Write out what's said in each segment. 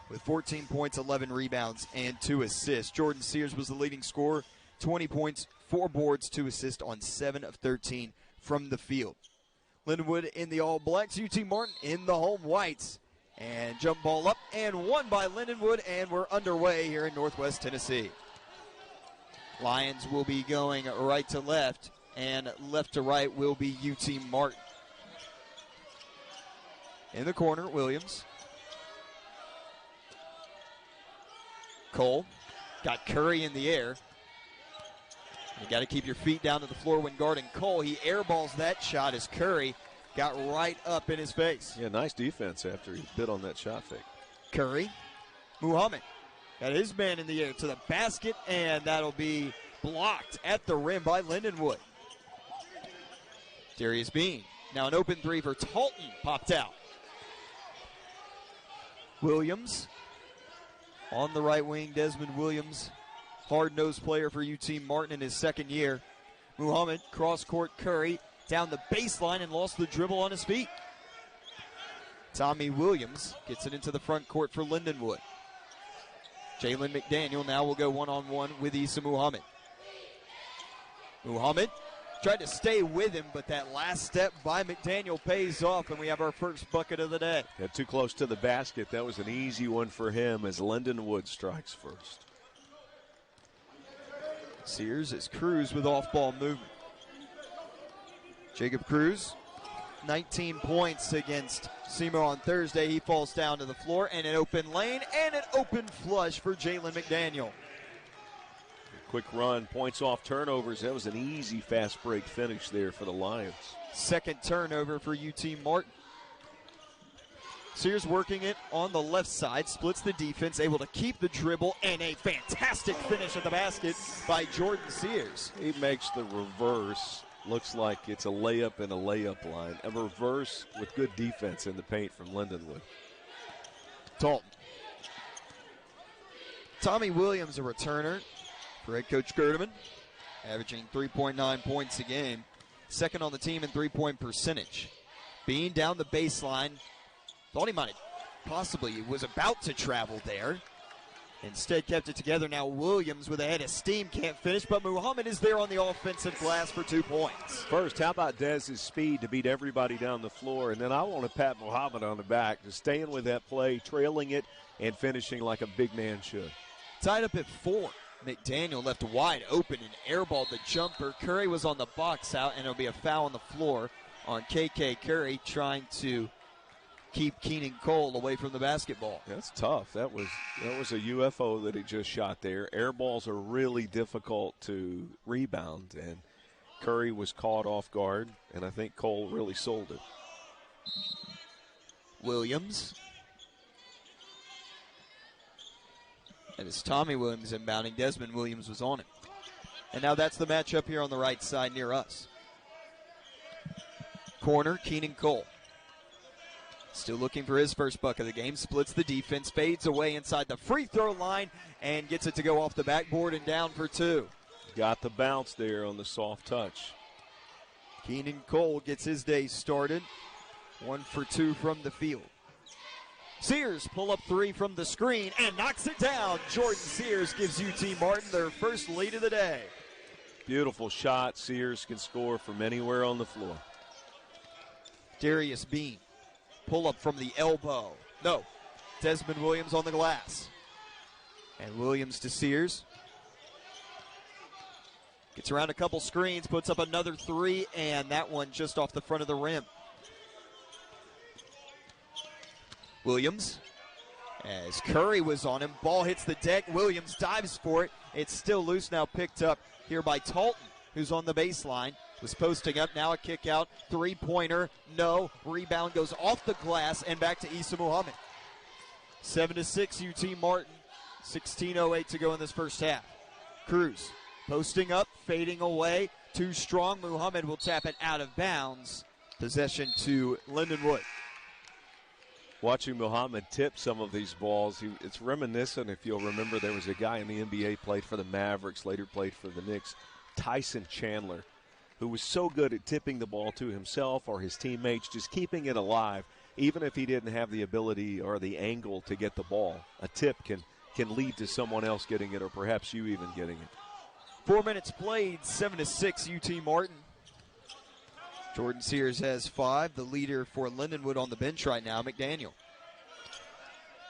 with 14 points, 11 rebounds, and 2 assists. Jordan Sears was the leading scorer, 20 points, 4 boards, 2 assists on 7 of 13 from the field. Lindenwood in the All Blacks, UT Martin in the home whites. And jump ball up and won by Lindenwood, and we're underway here in Northwest Tennessee. Lions will be going right to left, and left to right will be UT Martin. In the corner, Williams. Cole got Curry in the air. You got to keep your feet down to the floor when guarding Cole. He airballs that shot as Curry got right up in his face. Yeah, nice defense after he bit on that shot fake. Curry, Muhammad got his man in the air to the basket, and that'll be blocked at the rim by Lindenwood. Darius Bean, now an open three for Talton, popped out. Williams on the right wing, Desmond Williams, hard-nosed player for UT Martin in his second year. Muhammad, cross-court Curry, down the baseline and lost the dribble on his feet. Tommy Williams gets it into the front court for Lindenwood. Jalen McDaniel now will go one-on-one with Issa Muhammad. Muhammad tried to stay with him, but that last step by McDaniel pays off, and we have our first bucket of the day. Yeah, too close to the basket. That was an easy one for him as Lindenwood strikes first. Sears is Cruz with off-ball movement. Jacob Cruz, 19 points against Seymour on Thursday. He falls down to the floor, and an open lane and an open flush for Jalen McDaniel. Quick run, points off turnovers. That was an easy fast break finish there for the Lions. Second turnover for UT Martin. Sears working it on the left side, splits the defense, able to keep the dribble, and a fantastic finish at the basket by Jordan Sears. He makes the reverse. Looks like it's a layup in a layup line. A reverse with good defense in the paint from Lindenwood. Dalton. Tommy Williams, a returner for head coach Gerdeman, averaging 3.9 points a game. Second on the team in three-point percentage. Being down the baseline, thought he might have possibly was about to travel there. Instead kept it together. Now Williams with a head of steam can't finish, but Muhammad is there on the offensive glass for 2 points. First, how about Dez's speed to beat everybody down the floor? And then I want to pat Muhammad on the back, just staying with that play, trailing it, and finishing like a big man should. Tied up at 4. McDaniel left wide open and airballed the jumper. Curry was on the box out, and it'll be a foul on the floor on KK Curry trying to keep Keenan Cole away from the basketball. That's tough. That was a UFO that he just shot there. Air balls are really difficult to rebound, and Curry was caught off guard, and I think Cole really sold it. Williams. And it's Tommy Williams inbounding. Desmond Williams was on him. And now that's the matchup here on the right side near us. Corner, Keenan Cole. Still looking for his first bucket of the game. Splits the defense, fades away inside the free throw line, and gets it to go off the backboard and down for 2. Got the bounce there on the soft touch. Keenan Cole gets his day started. 1 for 2 from the field. Sears pull up 3 from the screen and knocks it down. Jordan Sears gives UT Martin their first lead of the day. Beautiful shot. Sears can score from anywhere on the floor. Darius Bean. Pull up from the elbow. No. Desmond Williams on the glass. And Williams to Sears. Gets around a couple screens, puts up another 3, and that one just off the front of the rim. Williams, as Curry was on him, ball hits the deck. Williams dives for it. It's still loose, now picked up here by Talton, who's on the baseline. Was posting up, now a kick out, 3-pointer, no. Rebound goes off the glass and back to Issa Muhammad. 7-6 UT Martin, 16:08 to go in this first half. Cruz posting up, fading away, too strong. Muhammad will tap it out of bounds. Possession to Lindenwood. Watching Muhammad tip some of these balls, it's reminiscent, if you'll remember, there was a guy in the NBA, played for the Mavericks, later played for the Knicks, Tyson Chandler, who was so good at tipping the ball to himself or his teammates, just keeping it alive. even if he didn't have the ability or the angle to get the ball, a tip can lead to someone else getting it, or perhaps you even getting it. 4 minutes played, 7-6 UT Martin. Jordan Sears has 5. The leader for Lindenwood on the bench right now, McDaniel.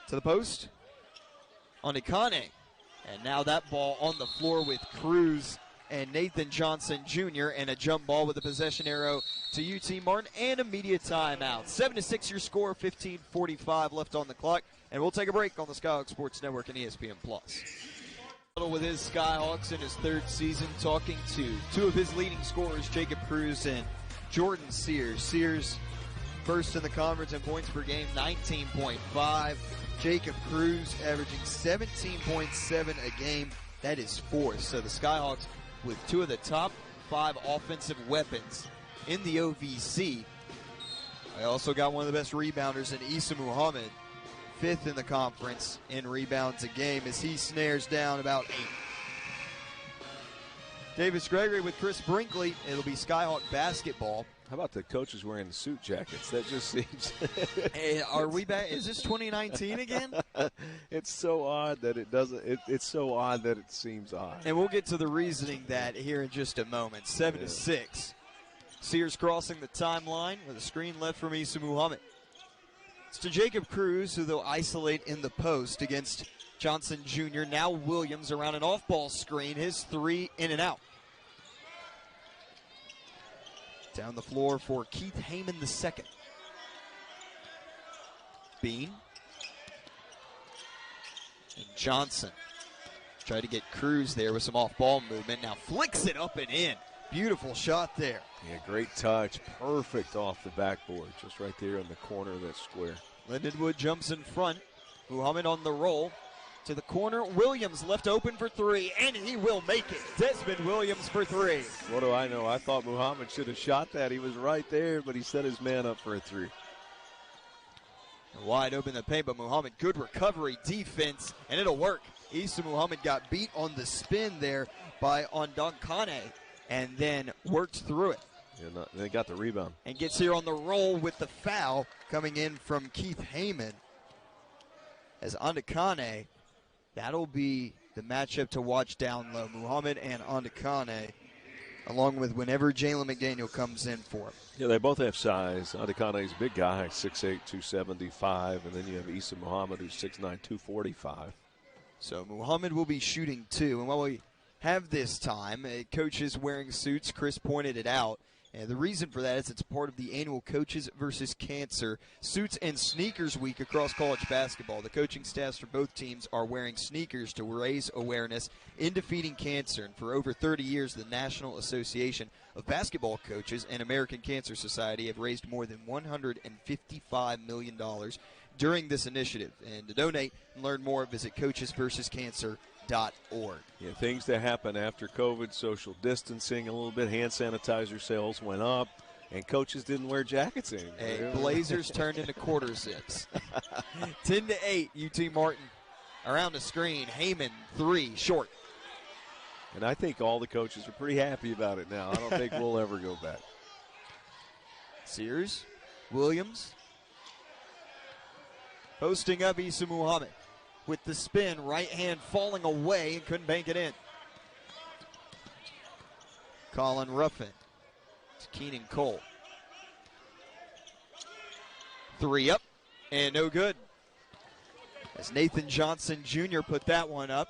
To the post. On Ikane. And now that ball on the floor with Cruz and Nathan Johnson Jr. and a jump ball with a possession arrow to UT Martin and immediate timeout. 7-6 your score, 15:45 left on the clock. And we'll take a break on the Skyhawk Sports Network and ESPN+. With his Skyhawks in his 3rd season, talking to 2 of his leading scorers, Jacob Cruz and Jordan Sears. Sears first in the conference in points per game, 19.5. Jacob Cruz averaging 17.7 a game. That is 4th. So the Skyhawks with 2 of the top 5 offensive weapons in the OVC. I also got one of the best rebounders in Issa Muhammad, 5th in the conference in rebounds a game as he snares down about 8. Davis Gregory with Chris Brinkley. It'll be Skyhawk basketball. How about the coaches wearing the suit jackets? That just seems. Hey, are we back? Is this 2019 again? It's so odd that it doesn't. It's so odd that it seems odd. And we'll get to the reasoning that here in just a moment. 7-6. Sears crossing the timeline with a screen left from Issa Muhammad. It's to Jacob Cruz, who they'll isolate in the post against Johnson Jr. Now Williams around an off-ball screen. His 3 in and out. Down the floor for Keith Heyman II. Bean. And Johnson. Tried to get Cruz there with some off-ball movement. Now flicks it up and in. Beautiful shot there. Yeah, great touch. Perfect off the backboard. Just right there in the corner of that square. Lindenwood jumps in front. Muhammad on the roll. To the corner. Williams left open for 3, and he will make it. Desmond Williams for 3. What do I know? I thought Muhammad should have shot that. He was right there, but he set his man up for a 3. Wide open in the paint, but Muhammad, good recovery defense, and it'll work. Issa Muhammad got beat on the spin there by Ondankane, and then worked through it. Yeah, they got the rebound. And gets here on the roll with the foul coming in from Keith Heyman. As Ondakane, that'll be the matchup to watch down low. Muhammad and Ondakane, along with whenever Jalen McDaniel comes in for him. Yeah, they both have size. Ondakane's a big guy, 6'8", 275, and then you have Issa Muhammad, who's 6'9", 245. So Muhammad will be shooting 2, and while we have this time, coaches wearing suits, Chris pointed it out. And the reason for that is it's part of the annual Coaches versus Cancer Suits and Sneakers Week across college basketball. The coaching staffs for both teams are wearing sneakers to raise awareness in defeating cancer. And for over 30 years, the National Association of Basketball Coaches and American Cancer Society have raised more than $155 million during this initiative. And to donate and learn more, visit coachesversuscancer.org. Yeah, things that happen after COVID, social distancing a little bit, hand sanitizer sales went up, and coaches didn't wear jackets anymore. Hey, blazers turned into quarter zips. 10-8, UT Martin around the screen. Heyman, 3, short. And I think all the coaches are pretty happy about it now. I don't think we'll ever go back. Sears, Williams, posting up Issa Muhammad. With the spin, right hand falling away and couldn't bank it in. Colin Ruffin to Keenan Cole. 3 up and no good. As Nathan Johnson Jr. put that one up.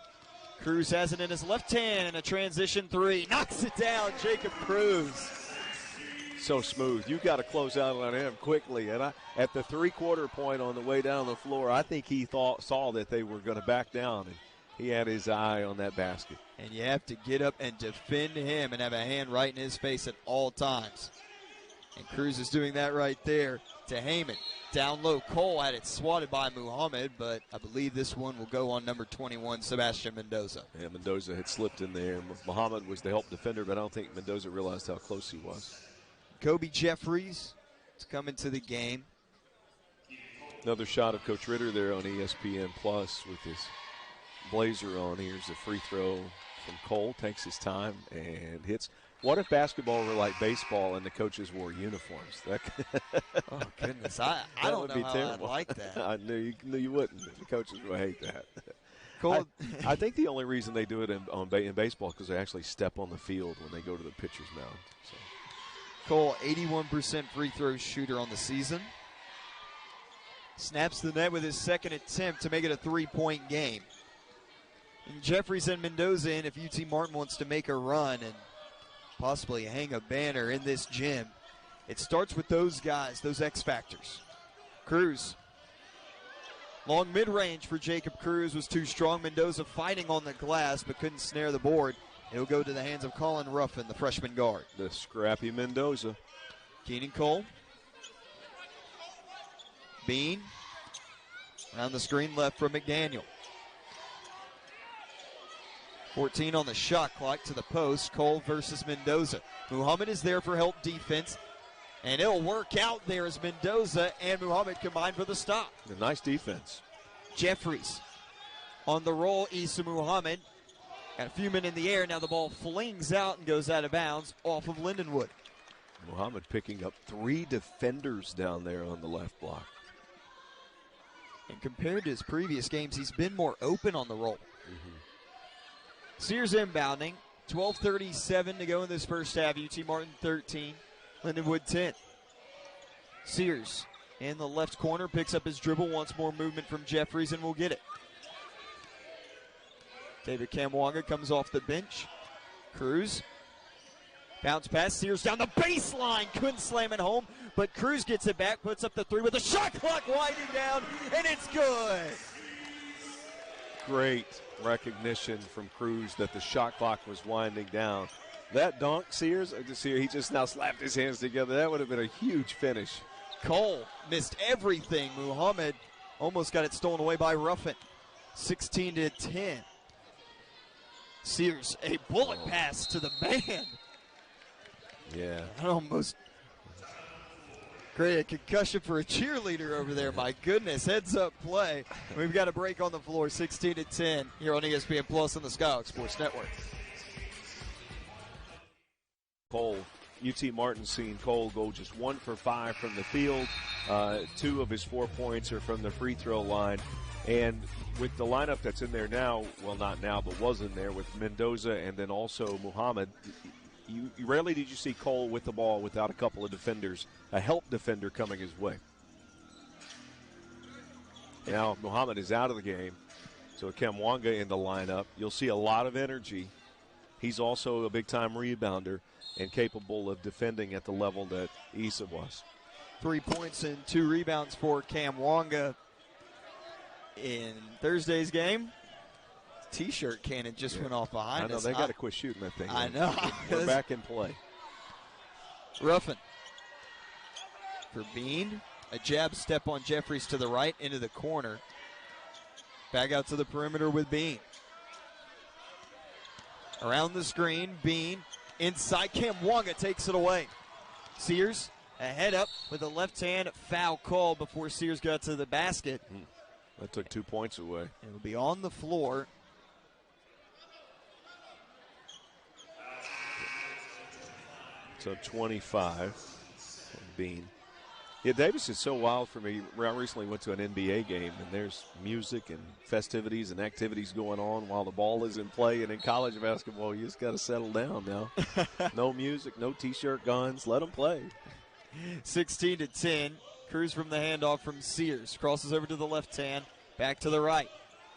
Cruz has it in his left hand and a transition 3. Knocks it down, Jacob Cruz. So smooth. You got to close out on him quickly. And at the three-quarter point on the way down the floor, I think he saw that they were going to back down, and he had his eye on that basket. And you have to get up and defend him and have a hand right in his face at all times. And Cruz is doing that right there to Heyman. Down low, Cole had it swatted by Muhammad, but I believe this one will go on number 21, Sebastian Mendoza. Yeah, Mendoza had slipped in there. Muhammad was the help defender, but I don't think Mendoza realized how close he was. Kobe Jeffries is coming to the game. Another shot of Coach Ritter there on ESPN Plus with his blazer on. Here's a free throw from Cole. Takes his time and hits. What if basketball were like baseball and the coaches wore uniforms? Oh, goodness. I don't know how I'd like that. I knew you wouldn't. The coaches would hate that. Cool. I think the only reason they do it in baseball is because they actually step on the field when they go to the pitcher's mound. So. Cole, 81% free throw shooter on the season. Snaps the net with his second attempt to make it a 3-point game. And Jeffries and Mendoza in if UT Martin wants to make a run and possibly hang a banner in this gym. It starts with those guys, those X factors. Cruz. Long mid-range for Jacob Cruz was too strong. Mendoza fighting on the glass but couldn't snare the board. It'll go to the hands of Colin Ruffin, the freshman guard. The scrappy Mendoza. Keenan Cole. Bean. Around the screen left from McDaniel. 14 on the shot clock to the post. Cole versus Mendoza. Muhammad is there for help defense. And it'll work out there as Mendoza and Muhammad combine for the stop. A nice defense. Jeffries on the roll. Issa Muhammad. Got a few men in the air. Now the ball flings out and goes out of bounds off of Lindenwood. Muhammad picking up 3 defenders down there on the left block. And compared to his previous games, he's been more open on the roll. Mm-hmm. Sears inbounding. 12:37 to go in this first half. UT Martin 13, Lindenwood 10. Sears in the left corner picks up his dribble. Wants more movement from Jeffries and will get it. David Kamwanga comes off the bench. Cruz. Bounce pass. Sears down the baseline. Couldn't slam it home, but Cruz gets it back. Puts up the 3 with the shot clock winding down, and it's good. Great recognition from Cruz that the shot clock was winding down. That dunk, Sears, he just now slapped his hands together. That would have been a huge finish. Cole missed everything. Muhammad almost got it stolen away by Ruffin. 16-10. Sears, a bullet pass to the man. Yeah. Almost create a concussion for a cheerleader over there. My goodness, heads up play. We've got a break on the floor, 16-10 here on ESPN Plus and the Skyhawk Sports Network. Cole, UT Martin seeing Cole go just 1 for 5 from the field. 2 of his 4 points are from the free throw line. And with the lineup that's in there now, well, not now, but was in there with Mendoza and then also Muhammad, you rarely did you see Cole with the ball without a couple of defenders, a help defender coming his way. Now Muhammad is out of the game, so Kamwanga in the lineup. You'll see a lot of energy. He's also a big-time rebounder and capable of defending at the level that Issa was. 3 points and 2 rebounds for Kamwanga in Thursday's game. T-shirt cannon just went off behind us. I know, they got to quit shooting that thing. I know. We're back in play. Ruffin for Bean. A jab step on Jeffries to the right into the corner. Back out to the perimeter with Bean. Around the screen, Bean. Inside, Kamwanga takes it away. Sears, a head up with a left hand foul call before Sears got to the basket. That took 2 points away. It'll be on the floor. So 25 from Bean. Yeah, Davis is so wild for me. I recently went to an NBA game, and there's music and festivities and activities going on while the ball is in play. And in college basketball, you just got to settle down now. No music, no T-shirt guns. Let them play. 16-10. Cruz from the handoff from Sears. Crosses over to the left hand. Back to the right.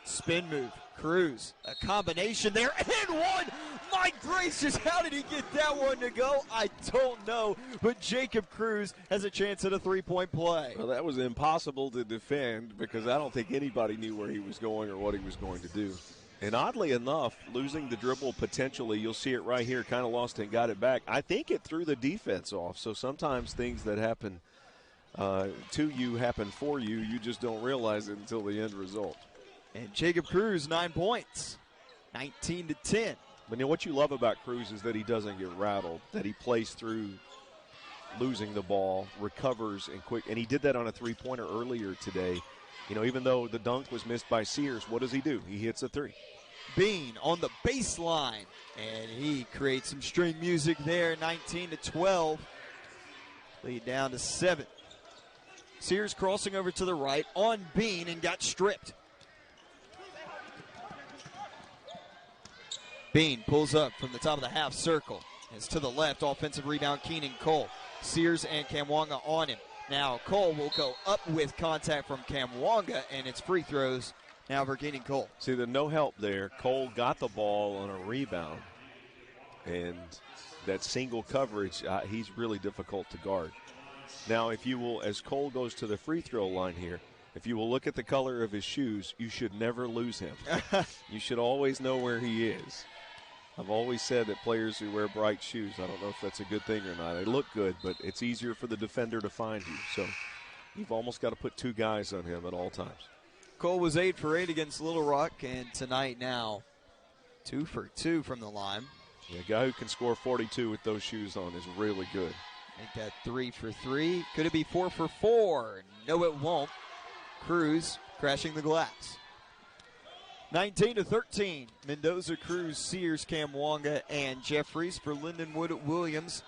Spin move. Cruz. A combination there. And one. My gracious, how did he get that one to go? I don't know. But Jacob Cruz has a chance at a three-point play. Well, that was impossible to defend because I don't think anybody knew where he was going or what he was going to do. And oddly enough, losing the dribble potentially, you'll see it right here, kind of lost and got it back. I think it threw the defense off. So sometimes things that happen to you happen for you. You just don't realize it until the end result. And Jacob Cruz, 9 points, 19-10. But what you love about Cruz is that he doesn't get rattled, that he plays through losing the ball, recovers, and he did that on a three-pointer earlier today. You know, even though the dunk was missed by Sears, what does he do? He hits a three. Bean on the baseline, and he creates some string music there. 19-12, lead down to 7. Sears crossing over to the right on Bean and got stripped. Bean pulls up from the top of the half circle. It's to the left, offensive rebound, Keenan Cole. Sears and Kamwanga on him. Now Cole will go up with contact from Kamwanga, and it's free throws now for Keenan Cole. See, the no help there. Cole got the ball on a rebound, and that single coverage, he's really difficult to guard. Now, if you will, as Cole goes to the free throw line here, if you will look at the color of his shoes, you should never lose him. You should always know where he is. I've always said that players who wear bright shoes, I don't know if that's a good thing or not. They look good, but it's easier for the defender to find you. So you've almost got to put 2 guys on him at all times. Cole was 8 for 8 against Little Rock, and tonight now 2 for 2 from the line. Yeah, a guy who can score 42 with those shoes on is really good. Make that 3 for 3. Could it be 4 for 4? No, it won't. Cruz crashing the glass. 19-13. Mendoza, Cruz, Sears, Kamwanga, and Jeffries for Lindenwood, Williams.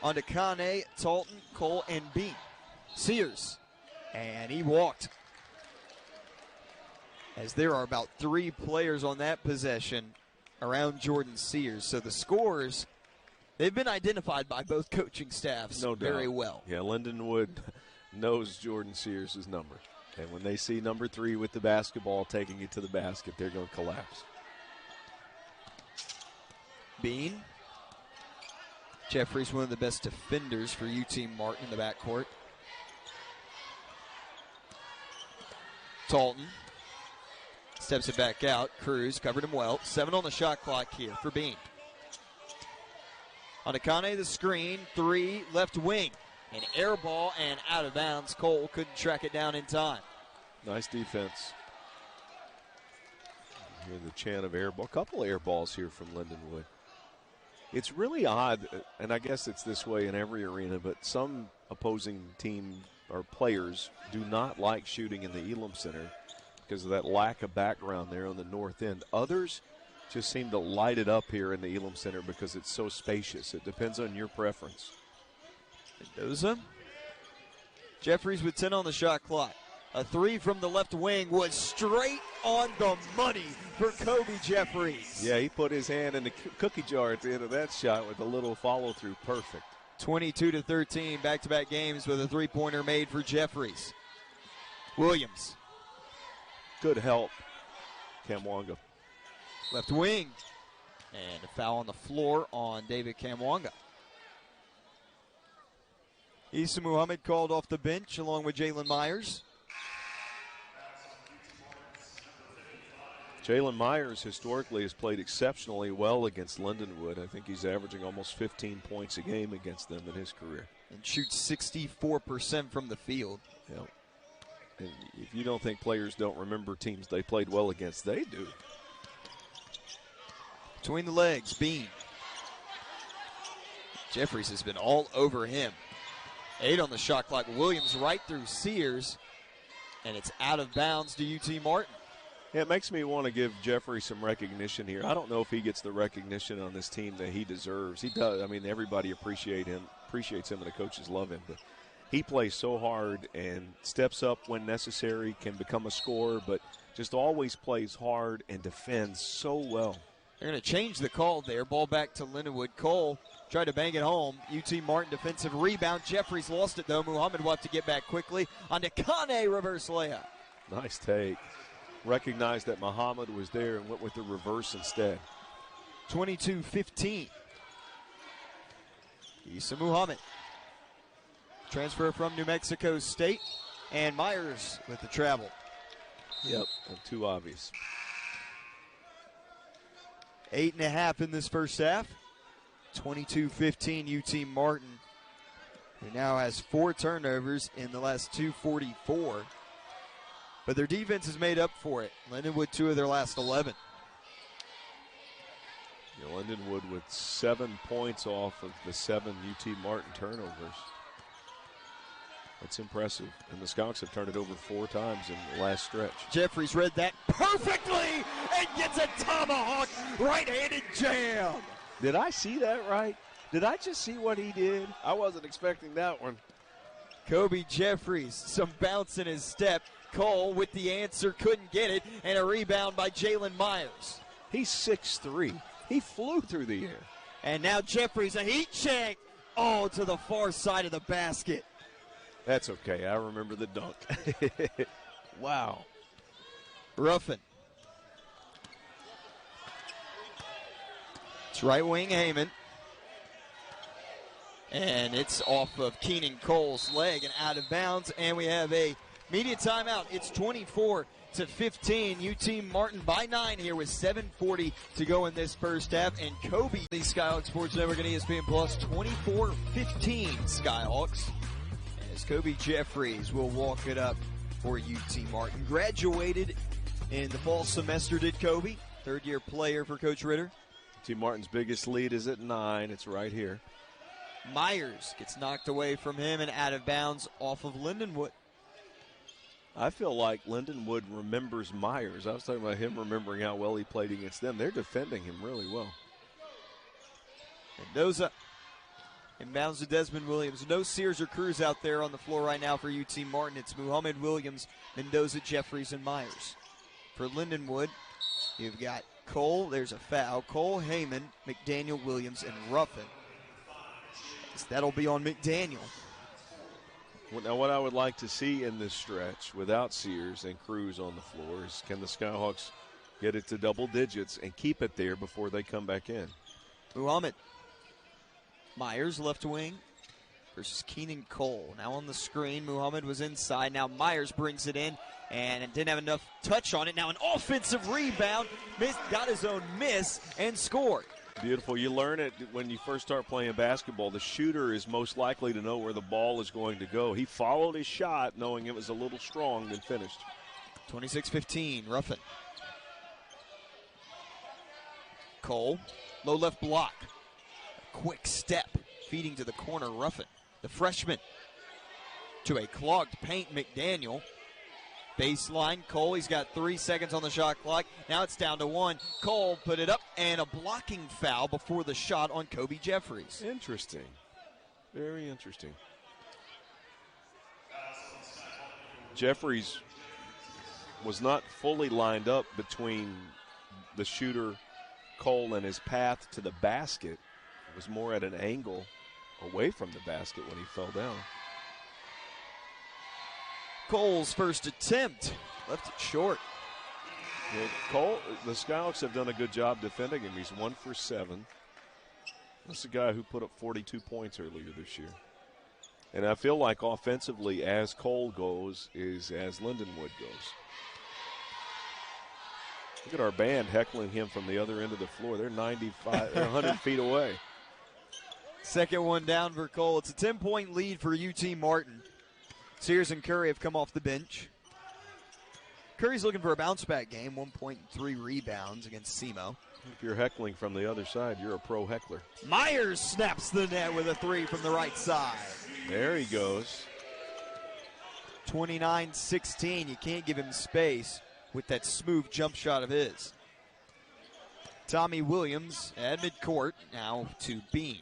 On to Kane, Talton, Cole, and Bean. Sears, and he walked. As there are about 3 players on that possession around Jordan Sears. So the scores, they've been identified by both coaching staffs very well. Yeah, Lindenwood knows Jordan Sears' number. And when they see number 3 with the basketball taking it to the basket, they're going to collapse. Bean. Jeffries, one of the best defenders for UT Martin in the backcourt. Talton steps it back out. Cruz covered him well. 7 on the shot clock here for Bean. On Akane, the screen. 3, left wing. An air ball and out of bounds. Cole couldn't track it down in time. Nice defense. You hear the chant of air ball. A couple air balls here from Lindenwood. It's really odd, and I guess it's this way in every arena, but some opposing team or players do not like shooting in the Elam Center because of that lack of background there on the north end. Others just seem to light it up here in the Elam Center because it's so spacious. It depends on your preference. Mendoza. Jeffries with 10 on the shot clock. A 3 from the left wing was straight on the money for Kobe Jeffries. Yeah, he put his hand in the cookie jar at the end of that shot with a little follow-through. Perfect. 22-13, back-to-back games with a 3-pointer made for Jeffries. Williams. Good help, Kamwanga. Left wing. And a foul on the floor on David Kamwanga. Issa Muhammad called off the bench along with Jalen Myers. Jalen Myers historically has played exceptionally well against Lindenwood. I think he's averaging almost 15 points a game against them in his career. And shoots 64% from the field. Yeah. And if you don't think players don't remember teams they played well against, they do. Between the legs, Bean. Jeffries has been all over him. 8 on the shot clock. Williams right through Sears, and it's out of bounds to UT Martin. Yeah, it makes me want to give Jeffrey some recognition here. I don't know if he gets the recognition on this team that he deserves. He does. I mean, everybody appreciates him, and the coaches love him. But he plays so hard and steps up when necessary, can become a scorer, but just always plays hard and defends so well. They're going to change the call there. Ball back to Lindenwood. Cole tried to bang it home. UT Martin defensive rebound. Jeffries lost it, though. Muhammad will have to get back quickly. On to Kane, reverse layup. Nice take. Recognized that Muhammad was there and went with the reverse instead. 22-15. Issa Muhammad. Transfer from New Mexico State. And Myers with the travel. Yep, too obvious. 8.5 in this first half. 22-15 UT Martin, who now has 4 turnovers in the last 2:44. But their defense has made up for it. Lindenwood 2 of their last 11. Yeah, Lindenwood with 7 points off of the 7 UT Martin turnovers. It's impressive. And the Skunks have turned it over 4 times in the last stretch. Jeffries read that perfectly and gets a tomahawk right-handed jam. Did I see that right? Did I just see what he did? I wasn't expecting that one. Kobe Jeffries, some bounce in his step. Cole with the answer, couldn't get it, and a rebound by Jalen Myers. He's 6'3". He flew through the air. And now Jeffries, a heat check. Oh, to the far side of the basket. That's okay. I remember the dunk. Wow. Ruffin. It's right wing Heyman. And it's off of Keenan Cole's leg and out of bounds. And we have a media timeout. It's 24-15. UT Martin by 9 here with 7:40 to go in this first half. And Kobe, the Skyhawks Sports Network and ESPN Plus, 24-15 Skyhawks. As Kobe Jeffries will walk it up for UT Martin. Graduated in the fall semester, did Kobe. Third-year player for Coach Ritter. UT Martin's biggest lead is at 9. It's right here. Myers gets knocked away from him and out of bounds off of Lindenwood. I feel like Lindenwood remembers Myers. I was talking about him remembering how well he played against them. They're defending him really well. Mendoza inbounds to Desmond Williams. No Sears or Cruz out there on the floor right now for UT Martin. It's Muhammad Williams, Mendoza, Jeffries, and Myers. For Lindenwood, you've got Cole. There's a foul. Cole, Heyman, McDaniel, Williams, and Ruffin. That'll be on McDaniel. Now, what I would like to see in this stretch without Sears and Cruz on the floor is, can the Skyhawks get it to double digits and keep it there before they come back in? Muhammad. Myers, left wing, versus Keenan Cole. Now on the screen, Muhammad was inside. Now Myers brings it in and didn't have enough touch on it. Now an offensive rebound. Got his own miss and scored. Beautiful. You learn it when you first start playing basketball. The shooter is most likely to know where the ball is going to go. He followed his shot knowing it was a little strong, then finished. 26-15, Ruffin. Cole, low left block. A quick step, feeding to the corner, Ruffin. The freshman to a clogged paint, McDaniel. Baseline, Cole, he's got 3 seconds on the shot clock. Now it's down to 1. Cole put it up, and a blocking foul before the shot on Kobe Jeffries. Interesting. Very interesting. Jeffries was not fully lined up between the shooter, Cole, and his path to the basket. It was more at an angle away from the basket when he fell down. Cole's first attempt left it short. Yeah, Cole, the Skyhawks have done a good job defending him. He's 1 for 7. That's a guy who put up 42 points earlier this year. And I feel like offensively, as Cole goes, is as Lindenwood goes. Look at our band heckling him from the other end of the floor. They're 100 feet away. Second one down for Cole. It's a 10-point lead for UT Martin. Sears and Curry have come off the bench. Curry's looking for a bounce-back game, 1.3 rebounds against SEMO. If you're heckling from the other side, you're a pro heckler. Myers snaps the net with a 3 from the right side. There he goes. 29-16. You can't give him space with that smooth jump shot of his. Tommy Williams at midcourt, now to Bean.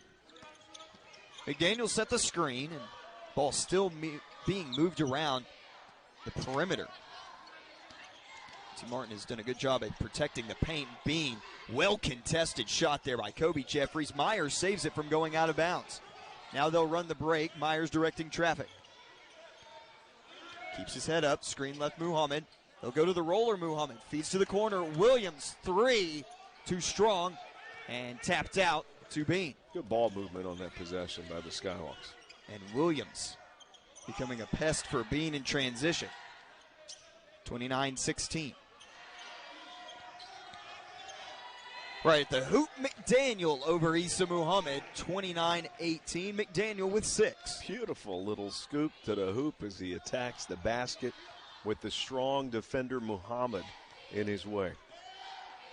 McDaniel set the screen, and ball still being moved around the perimeter. Martin has done a good job at protecting the paint. Bean, well-contested shot there by Kobe Jeffries. Myers saves it from going out of bounds. Now they'll run the break. Myers directing traffic. Keeps his head up. Screen left Muhammad. They'll go to the roller. Muhammad feeds to the corner. Williams, 3. Too strong. And tapped out to Bean. Good ball movement on that possession by the Skyhawks. And Williams becoming a pest for Bean in transition. 29-16. Right at the hoop, McDaniel over Issa Muhammad, 29-18. McDaniel with 6. Beautiful little scoop to the hoop as he attacks the basket with the strong defender Muhammad in his way.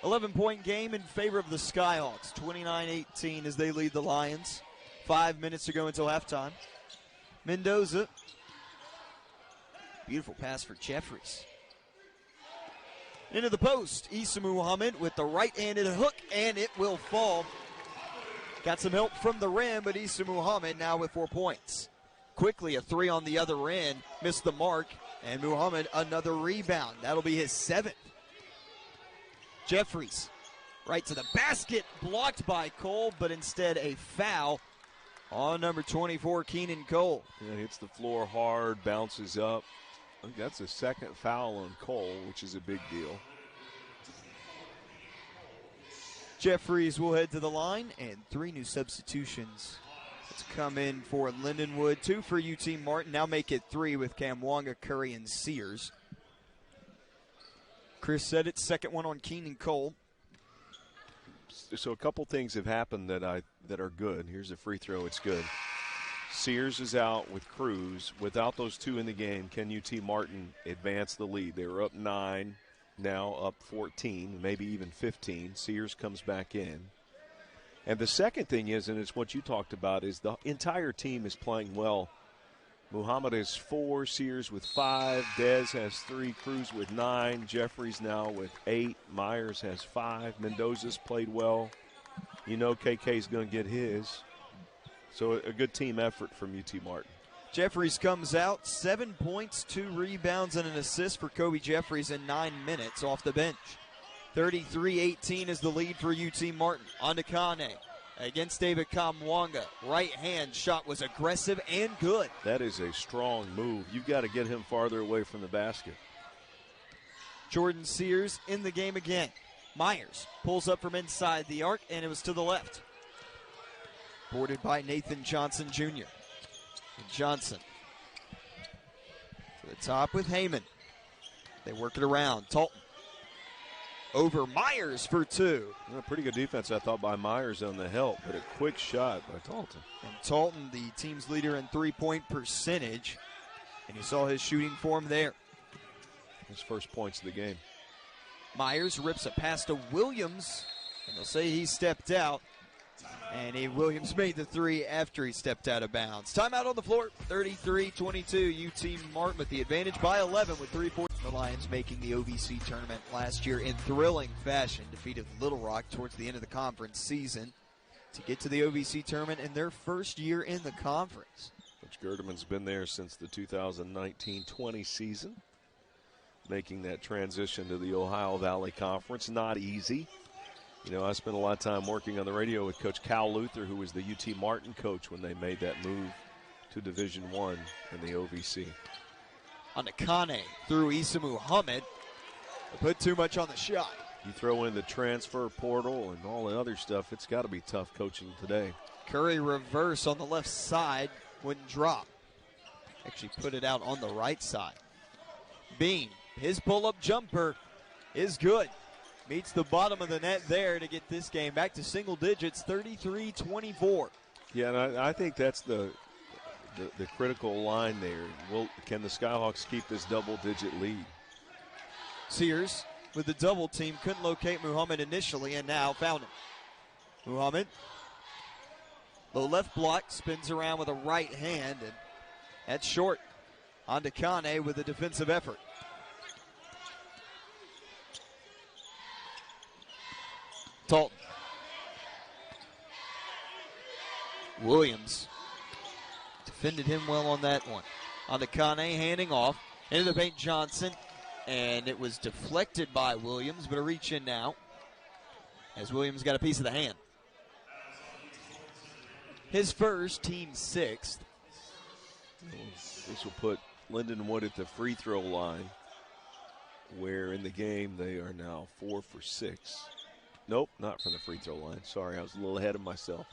11-point game in favor of the Skyhawks, 29-18 as they lead the Lions. 5 minutes to go until halftime. Mendoza Beautiful pass for Jeffries. Into the post, Issa Muhammad with the right-handed hook, and it will fall. Got some help from the rim, but Issa Muhammad now with 4 points. Quickly a three on the other end, missed the mark, and Muhammad another rebound. That'll be his 7th. Jeffries right to the basket, blocked by Cole, but instead a foul on number 24, Keenan Cole. Yeah, hits the floor hard, bounces up. I think that's a second foul on Cole, which is a big deal. Jeffries will head to the line, and 3 new substitutions to come in for Lindenwood. 2 for UT Martin. Now make it 3 with Kamwanga, Curry, and Sears. Chris said it. Second one on Keenan Cole. So a couple things have happened that are good. Here's a free throw. It's good. Sears is out with Cruz. Without those 2 in the game, can UT Martin advance the lead? They were up 9, now up 14, maybe even 15. Sears comes back in. And the second thing is, and it's what you talked about, is the entire team is playing well. Muhammad has 4, Sears with 5, Dez has 3, Cruz with 9, Jeffries now with 8, Myers has 5, Mendoza's played well. You know KK's going to get his. So a good team effort from UT Martin. Jeffries comes out, 7 points, 2 rebounds, and an assist for Kobe Jeffries in 9 minutes off the bench. 33-18 is the lead for UT Martin. On to Kane against David Kamwanga. Right hand shot was aggressive and good. That is a strong move. You've got to get him farther away from the basket. Jordan Sears in the game again. Myers pulls up from inside the arc, and it was to the left. Boarded by Nathan Johnson Jr. And Johnson to the top with Heyman. They work it around. Talton over Myers for 2. Well, pretty good defense, I thought, by Myers on the help, but a quick shot by Talton. And Talton, the team's leader in three-point percentage, and you saw his shooting form there. His first points of the game. Myers rips a pass to Williams, and they'll say he stepped out. And Williams made the 3 after he stepped out of bounds. Timeout on the floor, 33-22. UT Martin with the advantage by 11 with 3-4. The Lions making the OVC tournament last year in thrilling fashion. Defeated Little Rock towards the end of the conference season to get to the OVC tournament in their first year in the conference. Coach Gerdeman's been there since the 2019-20 season, making that transition to the Ohio Valley Conference. Not easy. You know, I spent a lot of time working on the radio with Coach Cal Luther, who was the UT Martin coach when they made that move to Division I in the OVC. On to Kane through Issa Muhammad. They put too much on the shot. You throw in the transfer portal and all the other stuff, it's got to be tough coaching today. Curry reverse on the left side, wouldn't drop. Actually put it out on the right side. Bean, his pull-up jumper is good. Meets the bottom of the net there to get this game back to single digits, 33-24. Yeah, and I think that's the critical line there. Can the Skyhawks keep this double-digit lead? Sears with the double team couldn't locate Muhammad initially and now found him. Muhammad, low left block, spins around with a right hand, and that's short. On to Kane with a defensive effort. Talton. Williams defended him well on that one. On to Kane, handing off. Into the paint, Johnson. And it was deflected by Williams, but a reach in now as Williams got a piece of the hand. His first, team 6th. This will put Lindenwood at the free throw line, where in the game they are now 4 for 6. Nope, not from the free throw line. Sorry, I was a little ahead of myself.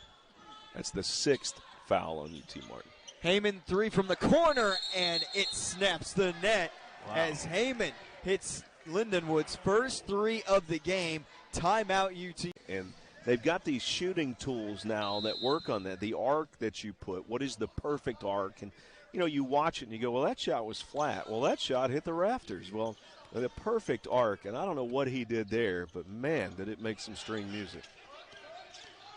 That's the 6th foul on UT Martin. Heyman 3 from the corner, and it snaps the net as Heyman hits Lindenwood's first 3 of the game. Timeout UT. And they've got these shooting tools now that work on that. The arc that you put, what is the perfect arc? And, you know, you watch it and you go, well, that shot was flat. Well, that shot hit the rafters. Well, the perfect arc, and I don't know what he did there, but, man, did it make some string music.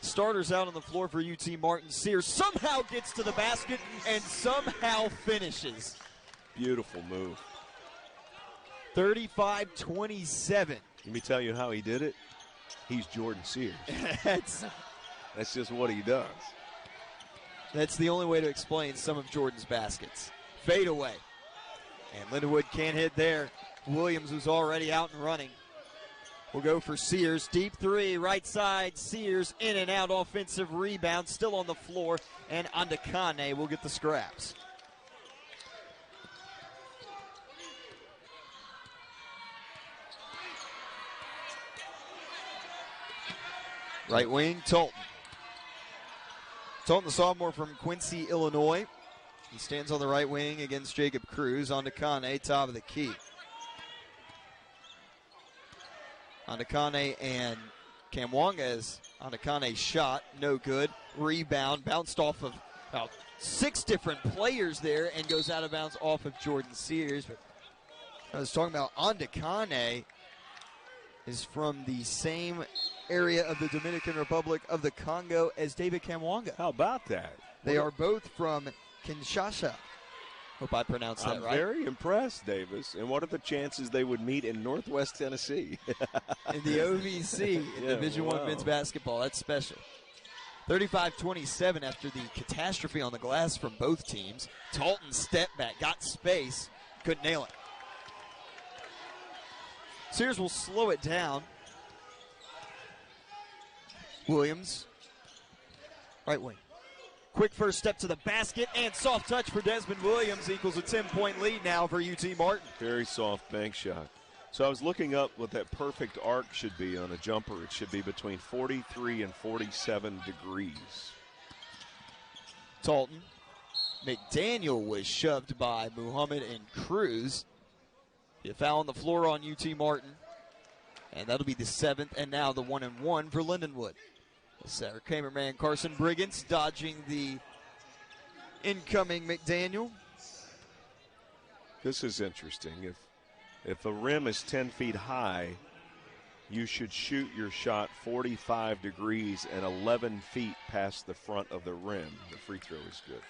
Starters out on the floor for UT Martin. Sears somehow gets to the basket and somehow finishes. Beautiful move. 35-27. Let me tell you how he did it. He's Jordan Sears. That's just what he does. That's the only way to explain some of Jordan's baskets. Fade away. And Lindenwood can't hit there. Williams was already out and running. We'll go for Sears. Deep three, right side. Sears in and out. Offensive rebound. Still on the floor. And Andekane will get the scraps. Right wing, Tolton. Tolton, the sophomore from Quincy, Illinois. He stands on the right wing against Jacob Cruz. Andekane, top of the key. Andekane and Kamwanga as Andekane's shot, no good. Rebound, bounced off of about 6 different players there and goes out of bounds off of Jordan Sears. But I was talking about Andekane is from the same area of the Dominican Republic of the Congo as David Kamwanga. How about that? They are both from Kinshasa. Hope I pronounced that right. I'm very impressed, Davis. And what are the chances they would meet in Northwest Tennessee? In the OVC, in Division I men's basketball. That's special. 35-27 after the catastrophe on the glass from both teams. Tolton stepped back, got space, couldn't nail it. Sears will slow it down. Williams, right wing. Quick first step to the basket and soft touch for Desmond Williams equals a 10-point lead now for UT Martin. Very soft bank shot. So I was looking up what that perfect arc should be on a jumper. It should be between 43 and 47 degrees. Tolton. McDaniel was shoved by Muhammad and Cruz. A foul on the floor on UT Martin. And that'll be the 7th and now the 1-and-1 for Lindenwood. Sarah cameraman Carson Briggins dodging the incoming McDaniel. This is interesting. If a rim is 10 feet high, you should shoot your shot 45 degrees and 11 feet past the front of the rim. The free throw is good.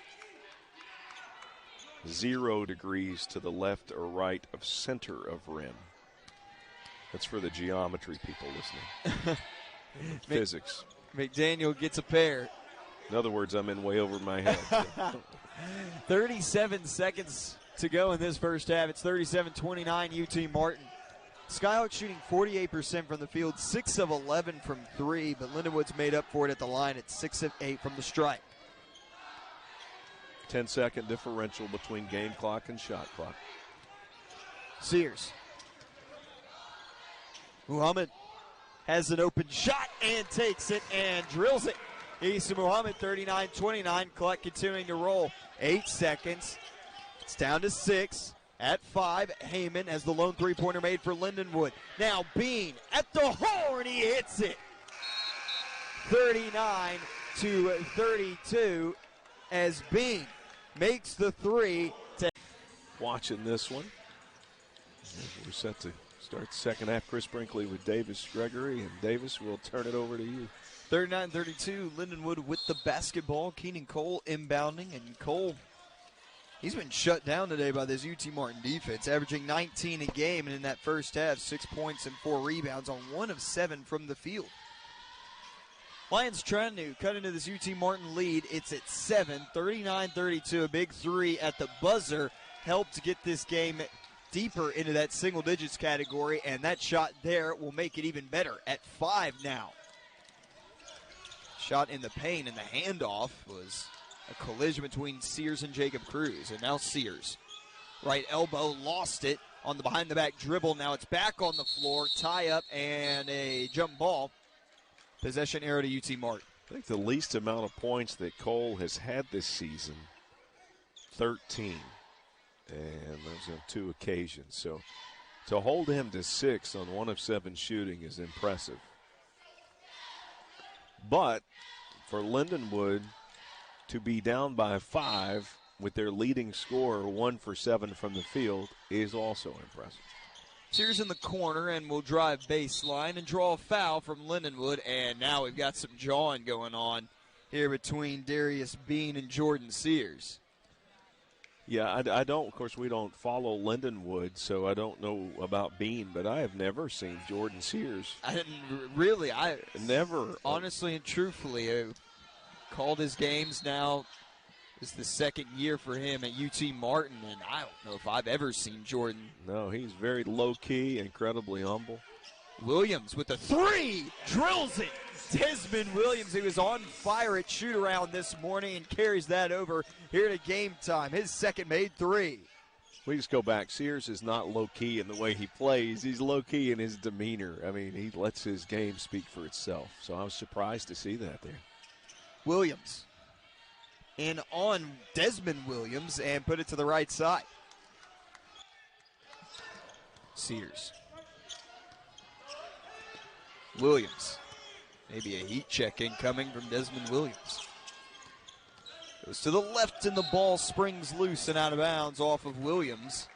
0 degrees to the left or right of center of rim. That's for the geometry people listening. Physics. McDaniel gets a pair. In other words, I'm in way over my head. So. 37 seconds to go in this first half. It's 37-29 UT Martin. Skyhawks shooting 48% from the field, 6 of 11 from 3, but Lindenwood's made up for it at the line at 6 of 8 from the stripe. 10-second differential between game clock and shot clock. Sears. Muhammad has an open shot and takes it and drills it. Issa Muhammad, 39-29. Clock continuing to roll. 8 seconds. It's down to 6. At 5, Heyman has the lone three-pointer made for Lindenwood. Now Bean at the horn. He hits it. 39-32 as Bean makes the 3. Watching this one. We're set to start the second half. Chris Brinkley with Davis Gregory, and Davis will turn it over to you. 39-32, Lindenwood with the basketball. Keenan Cole inbounding, and Cole, he's been shut down today by this UT Martin defense, averaging 19 a game, and in that first half, 6 points and 4 rebounds on 1 of 7 from the field. Lions trying to cut into this UT Martin lead. It's at 7, 39-32. A big 3 at the buzzer helped get this game deeper into that single digits category, and that shot there will make it even better at 5 now. Shot in the paint, and the handoff was a collision between Sears and Jacob Cruz, and now Sears. Right elbow, lost it on the behind-the-back dribble. Now it's back on the floor, tie up, and a jump ball. Possession error to UT Martin. I think the least amount of points that Cole has had this season, 13. And those on 2 occasions. So to hold him to 6 on 1 of 7 shooting is impressive. But for Lindenwood to be down by 5 with their leading scorer 1 for 7 from the field is also impressive. Sears in the corner and will drive baseline and draw a foul from Lindenwood. And now we've got some jawing going on here between Darius Bean and Jordan Sears. Yeah, I don't. Of course, we don't follow Lindenwood, so I don't know about Bean, but I have never seen Jordan Sears. I didn't really. I never. Honestly and truthfully, I called his games now. It's the second year for him at UT Martin, and I don't know if I've ever seen Jordan. No, he's very low-key, incredibly humble. Williams with the three, drills it. Desmond Williams, he was on fire at shoot-around this morning and carries that over here to game time. His second made three. We just go back. Sears is not low-key in the way he plays. He's low-key in his demeanor. I mean, he lets his game speak for itself. So I was surprised to see that there. Williams in on Desmond Williams and put it to the right side. Sears. Williams. Maybe a heat check incoming from Desmond Williams. Goes to the left and the ball springs loose and out of bounds off of Williams.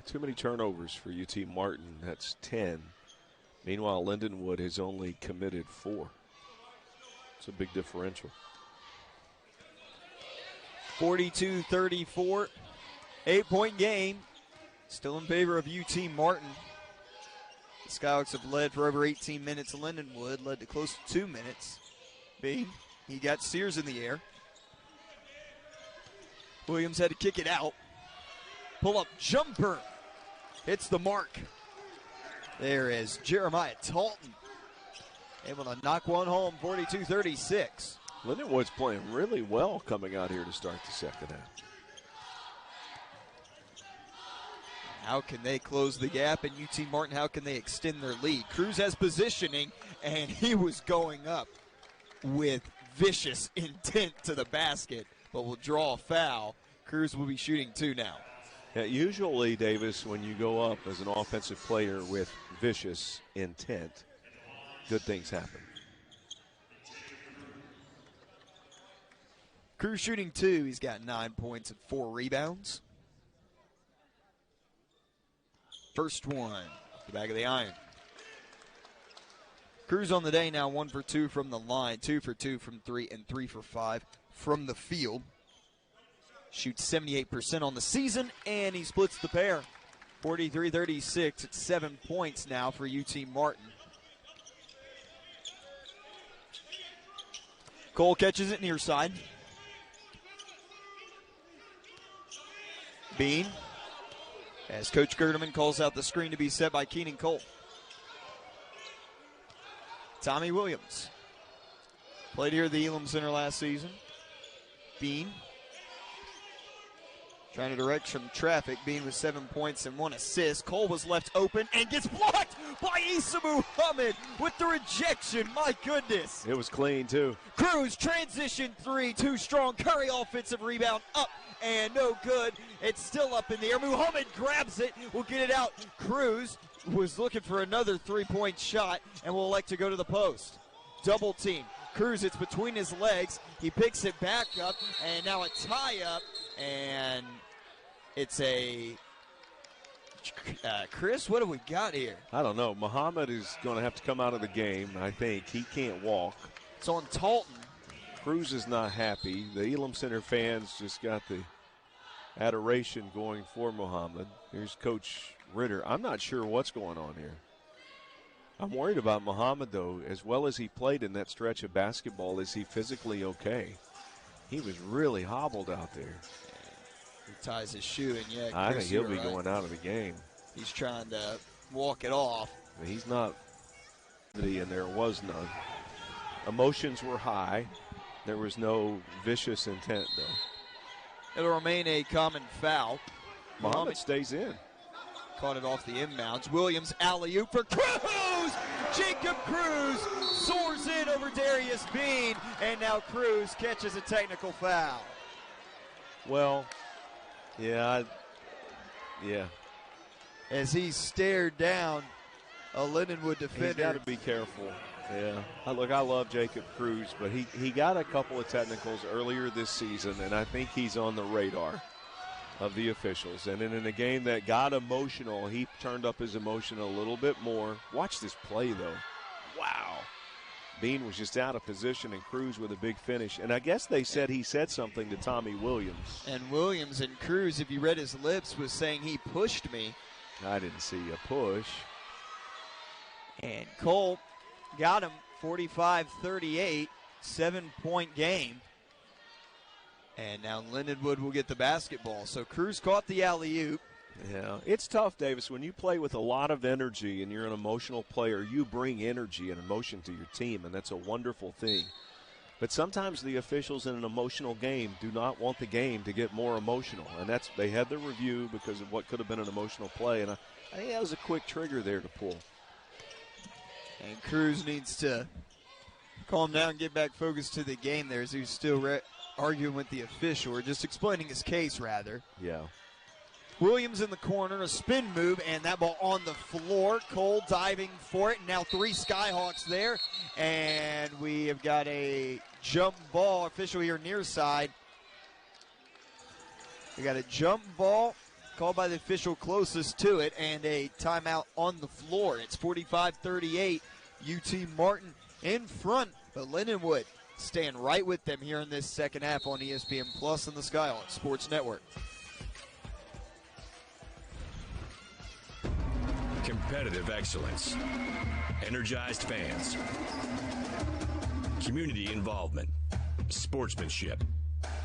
Too many turnovers for UT Martin. That's 10. Meanwhile, Lindenwood has only committed 4. It's a big differential. 42-34. 8-point game. Still in favor of UT Martin. The Skyhawks have led for over 18 minutes. Lindenwood led to close to 2 minutes. Bean, he got Sears in the air. Williams had to kick it out. Pull-up jumper. Hits the mark. There is Jeremiah Talton. Able to knock one home, 42-36. Lindenwood's playing really well coming out here to start the second half. How can they close the gap? And UT Martin, how can they extend their lead? Cruz has positioning, and he was going up with vicious intent to the basket, but will draw a foul. Cruz will be shooting 2 now. Yeah, usually, Davis, when you go up as an offensive player with vicious intent, good things happen. Cruz shooting 2. He's got 9 points and 4 rebounds. First one off the back of the iron. Cruz on the day now 1 for 2 from the line, 2 for 2 from 3, and 3 for 5 from the field. Shoots 78% on the season, and he splits the pair. 43-36. It's 7 points now for UT Martin. Cole catches it near side. Bean, as Coach Gerdeman calls out the screen to be set by Keenan Cole. Tommy Williams played here at the Elam Center last season. Bean trying to direct some traffic. Bean with 7 points and 1 assist. Cole was left open and gets blocked by Issa Muhammad with the rejection. My goodness. It was clean, too. Cruz transition 3, too strong. Curry offensive rebound up and no good. It's still up in the air. Muhammad grabs it. Will get it out. Cruz was looking for another 3-point shot and will elect to go to the post. Double team. Cruz, it's between his legs. He picks it back up, and now a tie-up, and it's a Chris, what do we got here? I don't know. Muhammad is going to have to come out of the game, I think. He can't walk. It's on Talton. Cruz is not happy. The Elam Center fans just got the adoration going for Muhammad. Here's Coach Ritter. I'm not sure what's going on here. I'm worried about Muhammad, though. As well as he played in that stretch of basketball, is he physically okay? He was really hobbled out there. He ties his shoe, and yeah, Chris, I think he'll be going out of the game. He's trying to walk it off. He's not, and there was none. Emotions were high. There was no vicious intent, though. It'll remain a common foul. Muhammad stays in. Caught it off the inbounds. Williams alley-oop for Cruz! Jacob Cruz soars in over Darius Bean, and now Cruz catches a technical foul. Well, yeah. As he stared down a Lindenwood defender. He's got to be careful. Yeah. Look, I love Jacob Cruz, but he got a couple of technicals earlier this season, and I think he's on the radar of the officials. And then in a game that got emotional, he turned up his emotion a little bit more. Watch this play, though. Wow. Bean was just out of position, and Cruz with a big finish. And I guess they said he said something to Tommy Williams. And Williams and Cruz, if you read his lips, was saying he pushed me. I didn't see a push. And Cole got him 45-38, 7-point game. And now Lindenwood will get the basketball. So Cruz caught the alley-oop. Yeah, it's tough, Davis. When you play with a lot of energy and you're an emotional player, you bring energy and emotion to your team, and that's a wonderful thing. But sometimes the officials in an emotional game do not want the game to get more emotional, and they had their review because of what could have been an emotional play, and I think that was a quick trigger there to pull. And Cruz needs to calm down, get back focused to the game there as he's still arguing with the official, or just explaining his case, rather. Yeah. Williams in the corner, a spin move, and that ball on the floor. Cole diving for it. Now 3 Skyhawks there, and we have got a jump ball. Official here near side. We got a jump ball called by the official closest to it, and a timeout on the floor. It's 45-38. UT Martin in front, but Lindenwood staying right with them here in this second half on ESPN Plus and the Skyhawk Sports Network. Competitive excellence, energized fans, community involvement, sportsmanship,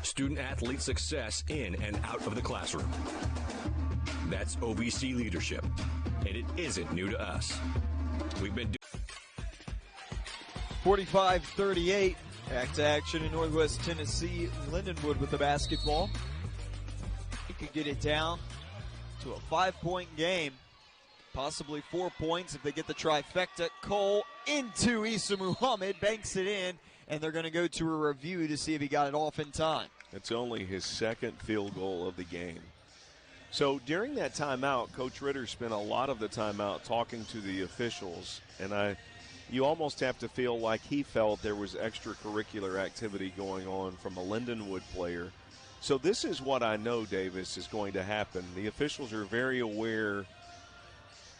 student-athlete success in and out of the classroom. That's OVC leadership, and it isn't new to us. We've been 45-38, back to action in Northwest Tennessee. Lindenwood with the basketball. He could get it down to a 5-point game. Possibly 4 points if they get the trifecta. Cole into Issa Muhammad, banks it in, and they're going to go to a review to see if he got it off in time. It's only his second field goal of the game. So during that timeout, Coach Ritter spent a lot of the timeout talking to the officials, and you almost have to feel like he felt there was extracurricular activity going on from a Lindenwood player. So this is what I know, Davis, is going to happen. The officials are very aware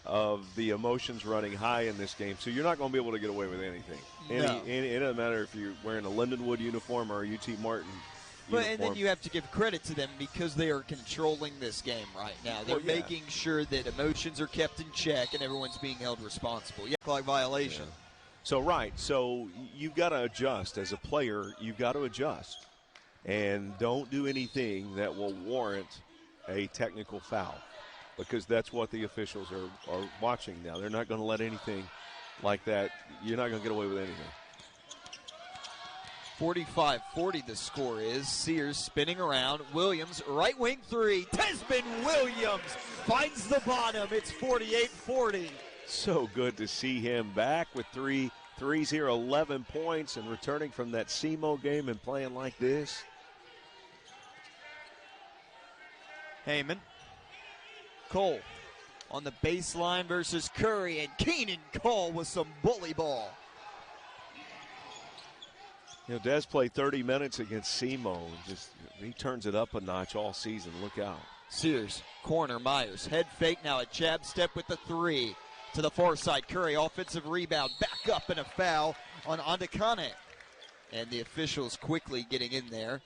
of the emotions running high in this game, so you're not going to be able to get away with anything. No. It doesn't matter if you're wearing a Lindenwood uniform or a UT Martin uniform. And then you have to give credit to them because they are controlling this game right now. They're making sure that emotions are kept in check and everyone's being held responsible. Yeah, clock violation. Yeah. So you've got to adjust. As a player, you've got to adjust. And don't do anything that will warrant a technical foul, because that's what the officials are watching now. They're not going to let anything like that. You're not going to get away with anything. 45-40 the score is. Sears spinning around. Williams, right wing three. Desmond Williams finds the bottom. It's 48-40. So good to see him back with three threes here, 11 points, and returning from that SEMO game and playing like this. Heyman. Cole on the baseline versus Curry, and Keenan Cole with some bully ball. You know, Des played 30 minutes against SEMO. He turns it up a notch all season. Look out. Sears, corner, Myers, head fake, now a jab step with the three. To the far side, Curry, offensive rebound, back up, and a foul on Andekane. And the officials quickly getting in there.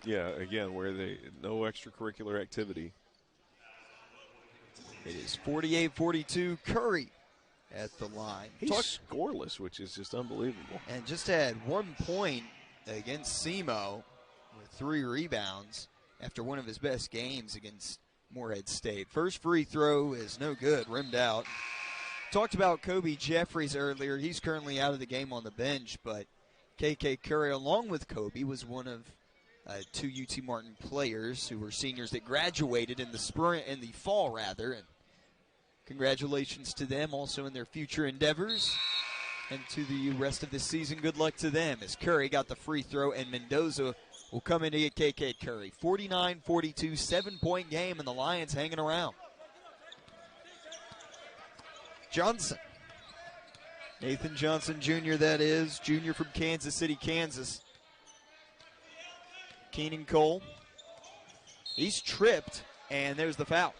Yeah, again, where no extracurricular activity. It is 48-42, Curry at the line. He's scoreless, which is just unbelievable. And just had 1 point against SEMO with 3 rebounds after one of his best games against Moorhead State. First free throw is no good, rimmed out. Talked about Kobe Jeffries earlier. He's currently out of the game on the bench, but KK Curry, along with Kobe, was one of 2 UT Martin players who were seniors that graduated in the fall, and congratulations to them also in their future endeavors. And to the rest of the season, good luck to them as Curry got the free throw, and Mendoza will come in to get KK Curry. 49-42, 7-point game, and the Lions hanging around. Johnson. Nathan Johnson Jr., that is. Junior from Kansas City, Kansas. Keenan Cole. He's tripped, and there's the foul.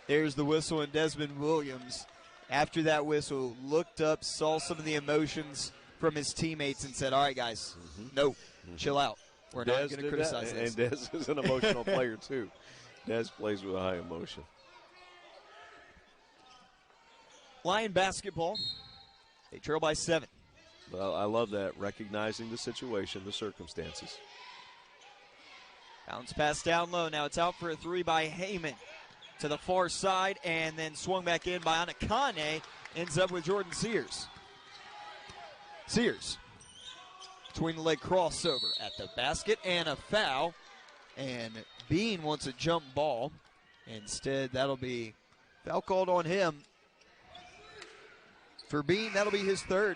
There's the whistle, and Desmond Williams after that whistle, looked up, saw some of the emotions from his teammates, and said, all right, guys, no, chill out. We're not going to criticize this. And Dez is an emotional player, too. Dez plays with high emotion. Lion basketball, they trail by 7. Well, I love that, recognizing the situation, the circumstances. Bounce pass down low. Now it's out for a 3 by Heyman to the far side, and then swung back in by Anakane. Ends up with Jordan Sears. Sears, between the leg crossover at the basket and a foul. And Bean wants a jump ball. Instead, that'll be foul called on him. For Bean, that'll be his 3rd.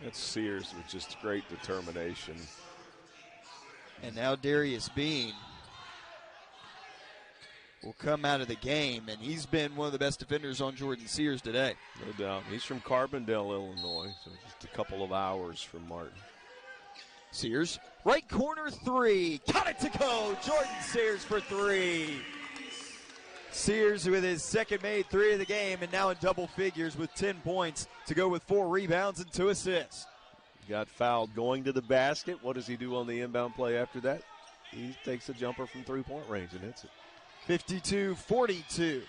That's Sears with just great determination. And now Darius Bean will come out of the game, and he's been one of the best defenders on Jordan Sears today. No doubt. He's from Carbondale, Illinois, so just a couple of hours from Martin. Sears, right corner 3. Got it to go. Jordan Sears for 3. Sears with his second made 3 of the game, and now in double figures with 10 points to go with 4 rebounds and 2 assists. Got fouled going to the basket. What does he do on the inbound play after that? He takes a jumper from three-point range and hits it. 52-42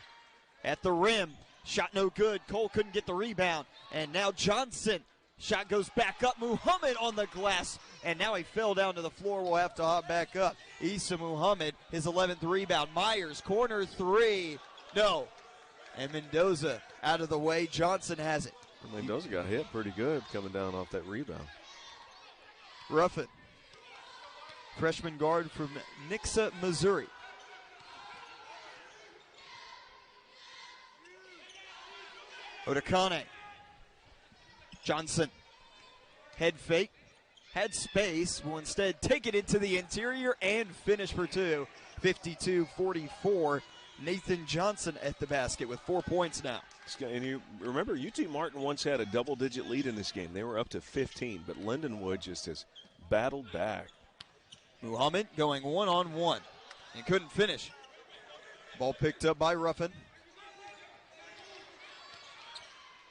at the rim. Shot no good. Cole couldn't get the rebound. And now Johnson. Shot goes back up. Muhammad on the glass. And now he fell down to the floor. We'll have to hop back up. Issa Muhammad, his 11th rebound. Myers, corner 3. No. And Mendoza out of the way. Johnson has it. Mendoza got hit pretty good coming down off that rebound. Ruffin, freshman guard from Nixa, Missouri. Odakane. Johnson. Head fake. Had space. Will instead take it into the interior and finish for 2. 52-44. Nathan Johnson at the basket with 4 points now. And you remember, UT Martin once had a double-digit lead in this game. They were up to 15, but Lindenwood just has battled back. Muhammad going one-on-one and couldn't finish. Ball picked up by Ruffin.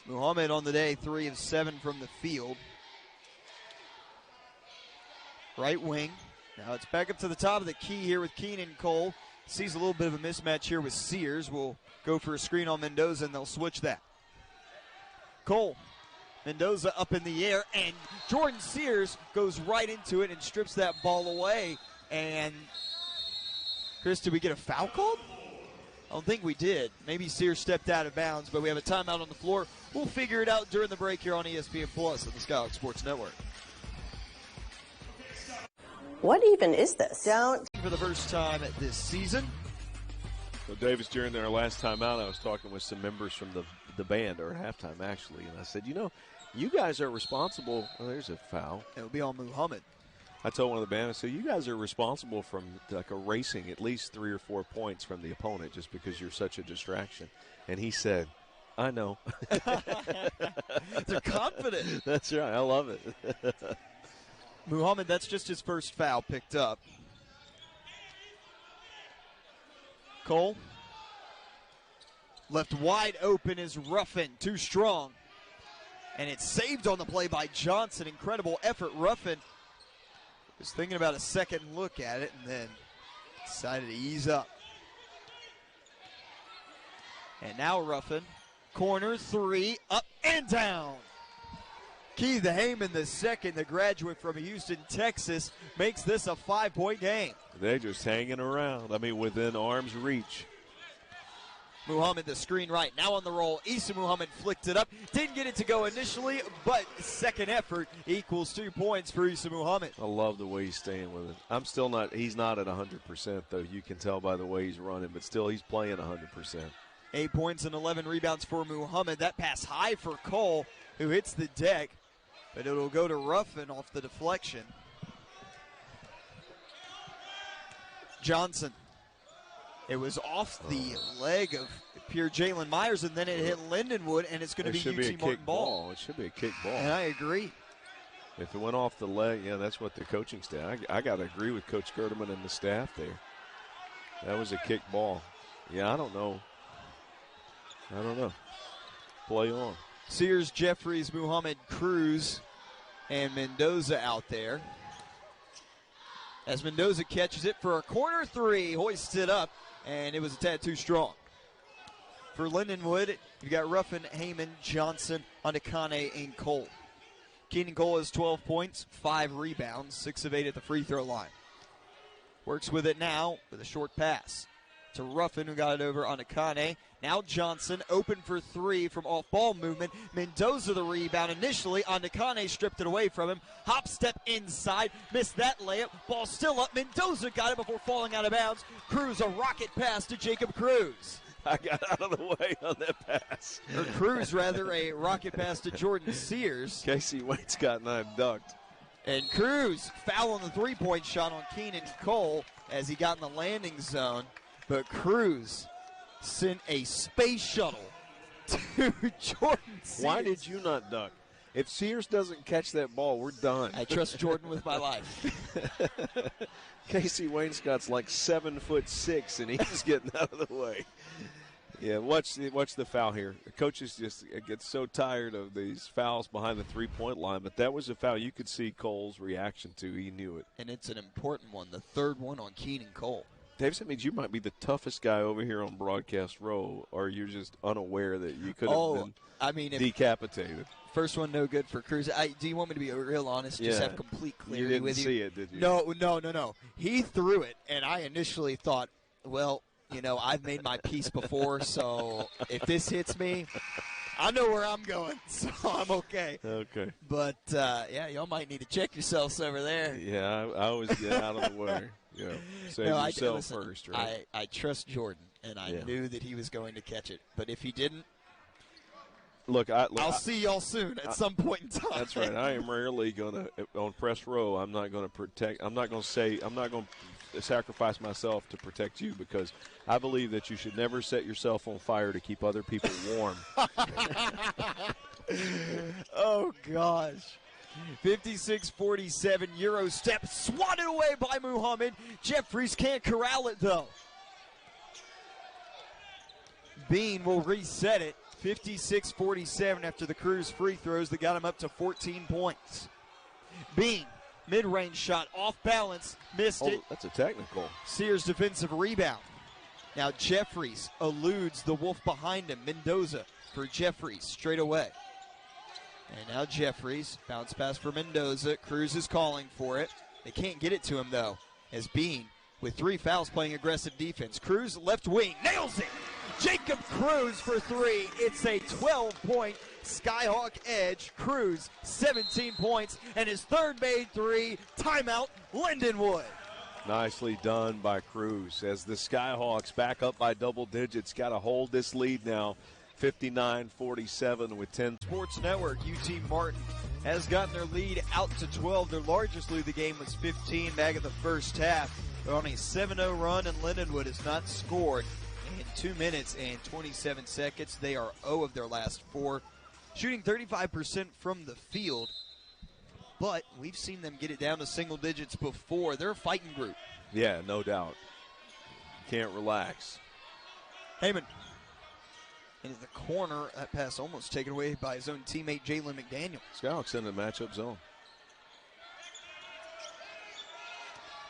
Muhammad on the day, 3 of 7 from the field. Right wing. Now it's back up to the top of the key here with Keenan Cole. Sees a little bit of a mismatch here with Sears. Will go for a screen on Mendoza, and they'll switch that. Cole. Mendoza up in the air, and Jordan Sears goes right into it and strips that ball away. And, Chris, did we get a foul called? I don't think we did. Maybe Sears stepped out of bounds, but we have a timeout on the floor. We'll figure it out during the break here on ESPN Plus at the Skyhawk Sports Network. What even is this? For the first time this season. So, Davis, during our last time out, I was talking with some members from the band, or halftime actually, and I said, you guys are responsible. Oh, there's a foul. It'll be on Muhammad. I told one of the band, I said, you guys are responsible from like erasing at least 3 or 4 points from the opponent just because you're such a distraction. And he said, I know. They're confident. That's right. I love it. Muhammad, that's just his first foul picked up. Cole. Left wide open is Ruffin. Too strong. And it's saved on the play by Johnson. Incredible effort. Ruffin was thinking about a second look at it and then decided to ease up. And now Ruffin. Corner 3. Up and down. Keith Heyman the second, the graduate from Houston, Texas, makes this a 5-point game. They're just hanging around. I mean, within arm's reach. Muhammad the screen right, now on the roll. Issa Muhammad flicked it up. Didn't get it to go initially, but second effort equals 2 points for Issa Muhammad. I love the way he's staying with it. He's not at 100%, though. You can tell by the way he's running, but still he's playing 100%. 8 points and 11 rebounds for Muhammad. That pass high for Cole, who hits the deck. But it'll go to Ruffin off the deflection. Johnson. It was off the leg of pure Jalen Myers, and then it hit Lindenwood, and it's going to be UT Martin ball. It should be a kick ball. And I agree. If it went off the leg, that's what the coaching staff. I got to agree with Coach Gerdeman and the staff there. That was a kick ball. Yeah, I don't know. Play on. Sears, Jeffries, Muhammad, Cruz, and Mendoza out there. As Mendoza catches it for a corner three, hoists it up, and it was a tad too strong. For Lindenwood, you've got Ruffin, Heyman, Johnson, Andekane, and Cole. Keenan Cole has 12 points, 5 rebounds, 6 of 8 at the free throw line. Works with it now with a short pass to Ruffin, who got it over on Akane. Now Johnson open for 3 from off-ball movement. Mendoza the rebound initially. Akane stripped it away from him. Hop step inside. Missed that layup. Ball still up. Mendoza got it before falling out of bounds. Cruz, a rocket pass to Jacob Cruz. I got out of the way on that pass. Or Cruz, rather, a rocket pass to Jordan Sears. Casey Wainscott and I ducked. And Cruz foul on the three-point shot on Keenan Cole as he got in the landing zone. But Cruz sent a space shuttle to Jordan Sears. Why did you not duck? If Sears doesn't catch that ball, we're done. I trust Jordan with my life. Casey Wainscott's like 7'6", and he's getting out of the way. Yeah, watch the foul here. The coaches just get so tired of these fouls behind the three-point line, but that was a foul you could see Cole's reaction to. He knew it. And it's an important one, the third one on Keenan Cole. Dave, that means you might be the toughest guy over here on broadcast row, or you're just unaware that you could have been decapitated. First one no good for Cruz. Do you want me to be real honest? Just have complete clarity with you? You didn't see it, did you? No. He threw it, and I initially thought, well, I've made my peace before, so if this hits me, I know where I'm going, so I'm okay. Okay. But, y'all might need to check yourselves over there. Yeah, I always get out of the way. Yeah, save yourself first, right? I trust Jordan, and I knew that he was going to catch it. But if he didn't, I'll see y'all soon at some point in time. That's right. I am rarely going to, on press row, I'm not going to protect, I'm not going to sacrifice myself to protect you, because I believe that you should never set yourself on fire to keep other people warm. Oh, gosh. 56-47, Euro step swatted away by Muhammad. Jeffries can't corral it, though. Bean will reset it. 56-47 after the Cruz free throws that got him up to 14 points. Bean, mid-range shot, off balance, missed it. That's a technical. Sears defensive rebound. Now Jeffries eludes the Wolf behind him. Mendoza for Jeffries straight away. And now Jeffries, bounce pass for Mendoza. Cruz is calling for it. They can't get it to him, though, as Bean, with 3 fouls, playing aggressive defense. Cruz, left wing, nails it! Jacob Cruz for 3. It's a 12-point Skyhawk edge. Cruz, 17 points, and his third made 3. Timeout, Lindenwood. Nicely done by Cruz as the Skyhawks back up by double digits. Got to hold this lead now. 59-47 with 10. Sports Network, UT Martin has gotten their lead out to 12. Their largest lead of the game was 15 back in the first half. They're on a 7-0 run, and Lindenwood has not scored in 2 minutes and 27 seconds. They are 0 of their last 4, shooting 35% from the field. But we've seen them get it down to single digits before. They're a fighting group. Yeah, no doubt. Can't relax. Heyman. Into the corner, that pass almost taken away by his own teammate, Jalen McDaniel. Skyhawks in the matchup zone.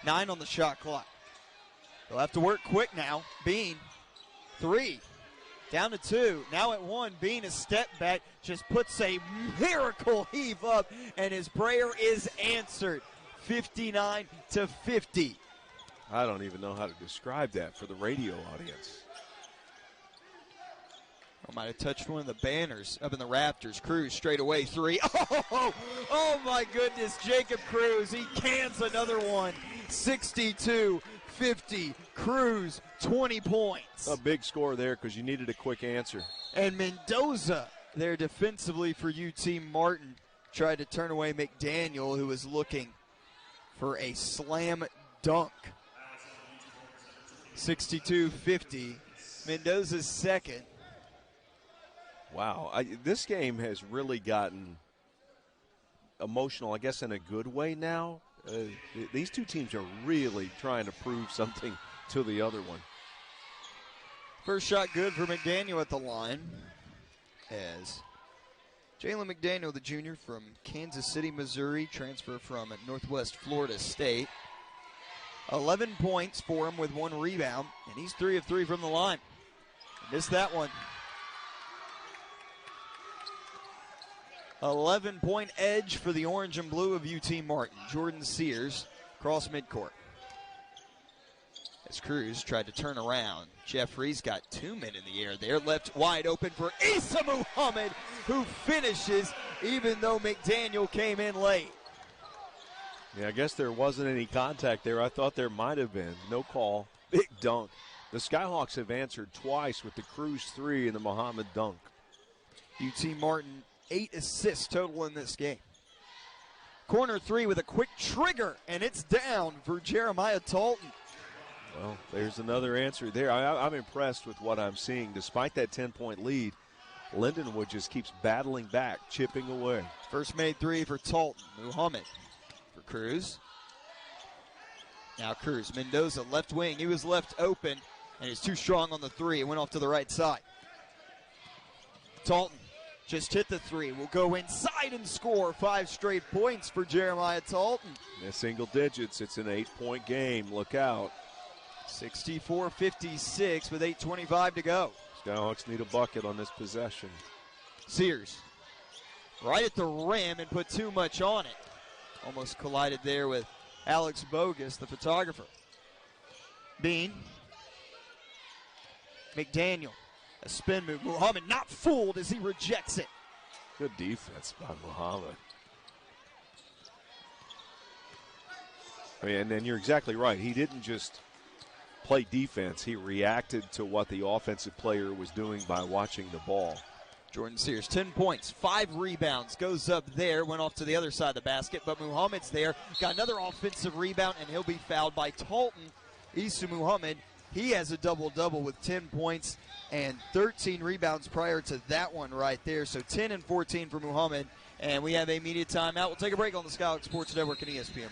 9 on the shot clock. They'll have to work quick now. Bean, 3. Down to 2. Now at 1. Bean, a step back, just puts a miracle heave up, and his prayer is answered. 59-50. I don't even know how to describe that for the radio audience. I might have touched one of the banners up in the Raptors. Cruz straight away, 3. Oh my goodness, Jacob Cruz. He cans another one. 62-50. Cruz, 20 points. A big score there because you needed a quick answer. And Mendoza there defensively for UT Martin. Tried to turn away McDaniel, who was looking for a slam dunk. 62-50. Mendoza's second. Wow, this game has really gotten emotional, I guess, in a good way now. These two teams are really trying to prove something to the other one. First shot good for McDaniel at the line. as Jalen McDaniel, the junior from Kansas City, Missouri, transfer from Northwest Florida State. 11 points for him with 1 rebound, and he's 3 of 3 from the line. Missed that one. 11-point edge for the orange and blue of UT Martin. Jordan Sears across midcourt. As Cruz tried to turn around, Jeffries got 2 men in the air there. Left wide open for Issa Muhammad, who finishes even though McDaniel came in late. Yeah, I guess there wasn't any contact there. I thought there might have been. No call. Big dunk. The Skyhawks have answered twice with the Cruz 3 and the Muhammad dunk. UT Martin, 8 assists total in this game. Corner 3 with a quick trigger, and it's down for Jeremiah Talton. Well, there's another answer there. I'm impressed with what I'm seeing. Despite that 10-point lead, Lindenwood just keeps battling back, chipping away. First made 3 for Talton. Muhammad for Cruz. Now Cruz, Mendoza, left wing. He was left open, and he's too strong on the 3. It went off to the right side. Talton just hit the 3. Will go inside and score. 5 straight points for Jeremiah Talton. In single digits, it's an 8-point game. Look out. 64-56 with 8:25 to go. Skyhawks need a bucket on this possession. Sears right at the rim and put too much on it. Almost collided there with Alex Bogus, the photographer. Bean. McDaniel. A spin move. Muhammad not fooled as he rejects it. Good defense by Muhammad. I mean, and you're exactly right. He didn't just play defense. He reacted to what the offensive player was doing by watching the ball. Jordan Sears, 10 points, 5 rebounds, goes up there, went off to the other side of the basket, but Muhammad's there, got another offensive rebound, and he'll be fouled by Talton. Issa Muhammad, he has a double-double with 10 points and 13 rebounds prior to that one right there, so 10 and 14 for Muhammad, and we have a media timeout. We'll take a break on the Skyhawk Sports Network and ESPN+.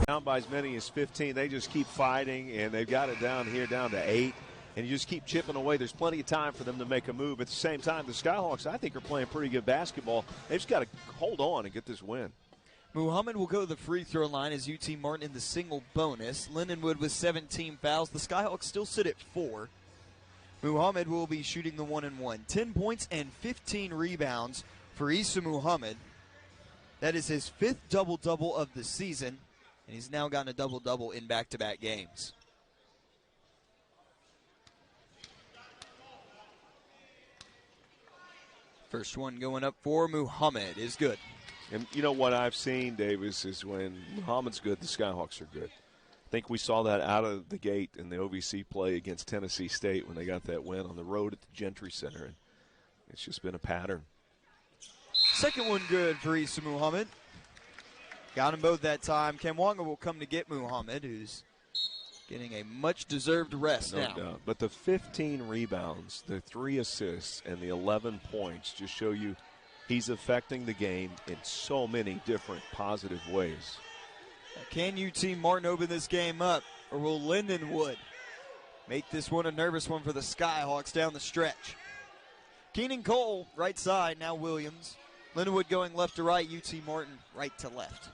Down by as many as 15. They just keep fighting, and they've got it down here down to 8. And you just keep chipping away. There's plenty of time for them to make a move. At the same time, the Skyhawks, I think, are playing pretty good basketball. They've just got to hold on and get this win. Muhammad will go to the free throw line as UT Martin in the single bonus. Lindenwood with 17 fouls. The Skyhawks still sit at 4. Muhammad will be shooting the 1-and-1. 10 points and 15 rebounds for Issa Muhammad. That is his 5th double-double of the season. And he's now gotten a double-double in back-to-back games. First one going up for Muhammad is good. And you know what I've seen, Davis, is when Muhammad's good, the Skyhawks are good. I think we saw that out of the gate in the OVC play against Tennessee State when they got that win on the road at the Gentry Center. And it's just been a pattern. Second one good for Issa Muhammad. Got them both that time. Kamwanga will come to get Muhammad, who's getting a much-deserved rest now. No doubt. But the 15 rebounds, the 3 assists, and the 11 points just show you he's affecting the game in so many different positive ways. Can UT Martin open this game up, or will Lindenwood make this one a nervous one for the Skyhawks down the stretch? Keenan Cole, right side, now Williams. Lindenwood going left to right, UT Martin right to left.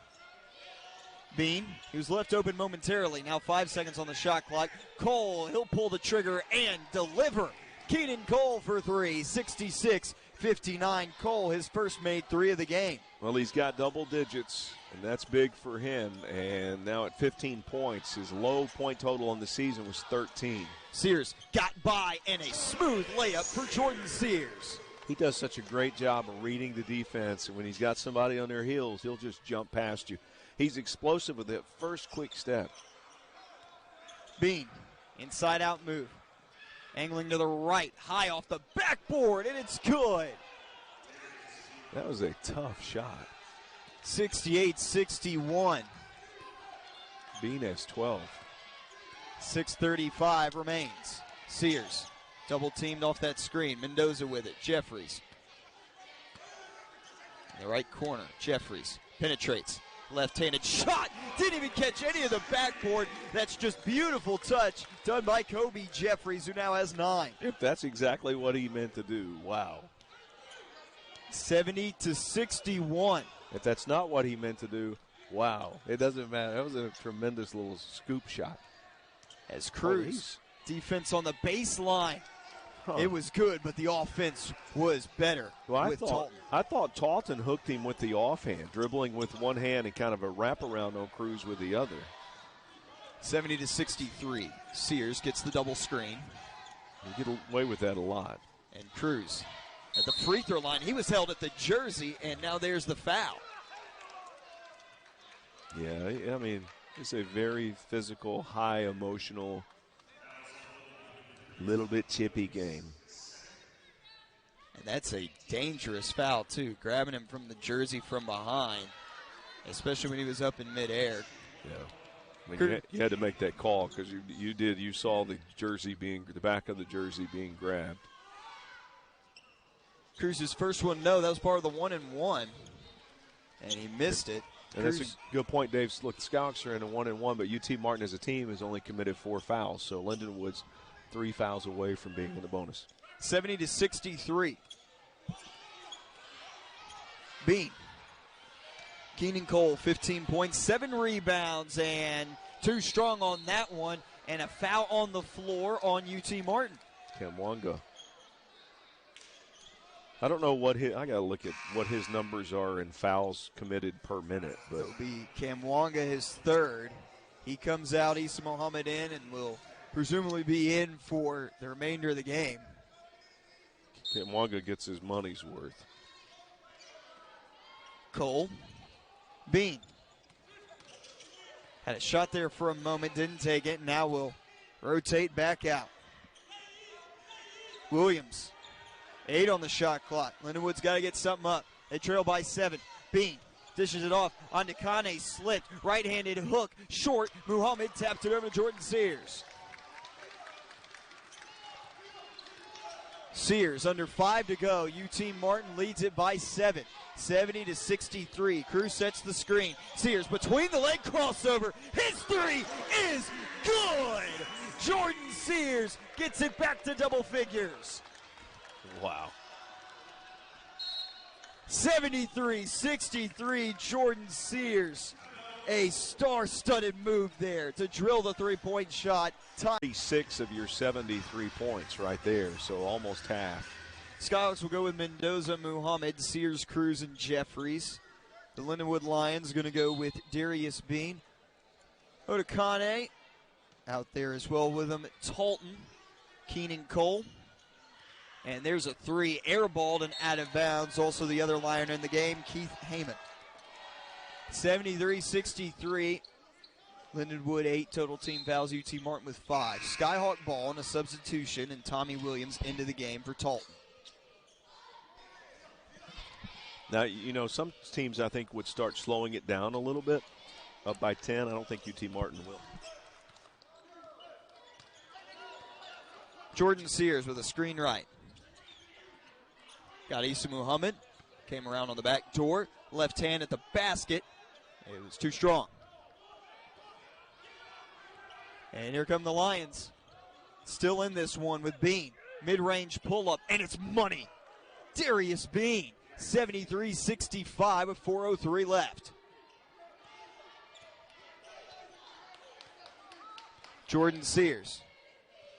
Bean, he was left open momentarily. Now 5 seconds on the shot clock. Cole, he'll pull the trigger and deliver. Keenan Cole for 3, 66-59. Cole, his first made 3 of the game. Well, he's got double digits, and that's big for him. And now at 15 points, his low point total on the season was 13. Sears got by, and a smooth layup for Jordan Sears. He does such a great job of reading the defense, and when he's got somebody on their heels, he'll just jump past you. He's explosive with that first quick step. Bean, inside out move. Angling to the right, high off the backboard, and it's good. That was a tough shot. 68-61. Bean has 12. 6:35 remains. Sears double teamed off that screen. Mendoza with it. Jeffries. In the right corner. Jeffries penetrates. Left-handed shot Didn't even catch any of the backboard. That's just beautiful touch done by Kobe Jeffries, who now has 9. If that's exactly what he meant to do, wow. 70-61. If that's not what he meant to do, wow. It doesn't matter. That was a tremendous little scoop shot. As Cruz, defense on the baseline. It was good, but the offense was better with Talton. I thought Talton hooked him with the offhand, dribbling with one hand and kind of a wraparound on Cruz with the other. 70-63. Sears gets the double screen. You get away with that a lot. And Cruz at the free throw line. He was held at the jersey, and now there's the foul. Yeah, I mean, it's a very physical, high emotional, little bit chippy game. And that's a dangerous foul, too, grabbing him from the jersey from behind, especially when he was up in midair. Yeah. I mean, you had to make that call because you saw the back of the jersey being grabbed. Cruz's first one, no, that was part of the 1-and-1, and he missed it. And that's a good point, Dave. Look, the Scouts are in a 1-and-1, but UT Martin as a team has only committed 4 fouls, so Lindenwood's 3 fouls away from being in the bonus. 70-63. Bean. Keenan Cole, 15 points, 7 rebounds, and too strong on that one, and a foul on the floor on UT Martin. Kamwanga. I don't know I got to look at what his numbers are in fouls committed per minute. But it'll be Kamwanga, his third. He comes out, Issa Muhammad in, and will presumably be in for the remainder of the game. Kamwanga gets his money's worth. Cole. Bean. Had a shot there for a moment, didn't take it. Now will rotate back out. Williams. 8 on the shot clock. Lindenwood's got to get something up. They trail by 7. Bean dishes it off onto Kane. Slipped. Right-handed hook. Short. Muhammad tapped it over to Jordan Sears. Sears under 5 to go. UT Martin leads it by 7. 70-63. Cruz sets the screen. Sears between the leg crossover. His 3 is good. Jordan Sears gets it back to double figures. Wow. 73-63, Jordan Sears. A star-studded move there to drill the three-point shot. 36 of your 73 points right there, so almost half. Skyhawks will go with Mendoza, Muhammad, Sears, Cruz, and Jeffries. The Lindenwood Lions going to go with Darius Bean. Otakane out there as well with them. Talton, Keenan Cole. And there's a 3 airballed and out of bounds. Also the other Lion in the game, Keith Heyman. 73-63. Lindenwood 8 total team fouls. UT Martin with 5. Skyhawk ball and a substitution, and Tommy Williams into the game for Talton. Now, you know, some teams I think would start slowing it down a little bit. Up by 10, I don't think UT Martin will. Jordan Sears with a screen right. Got Issa Muhammad. Came around on the back door. Left hand at the basket. It was too strong. And here come the Lions. Still in this one with Bean. Mid-range pull-up, and it's money. Darius Bean, 73-65 with 4:03 left. Jordan Sears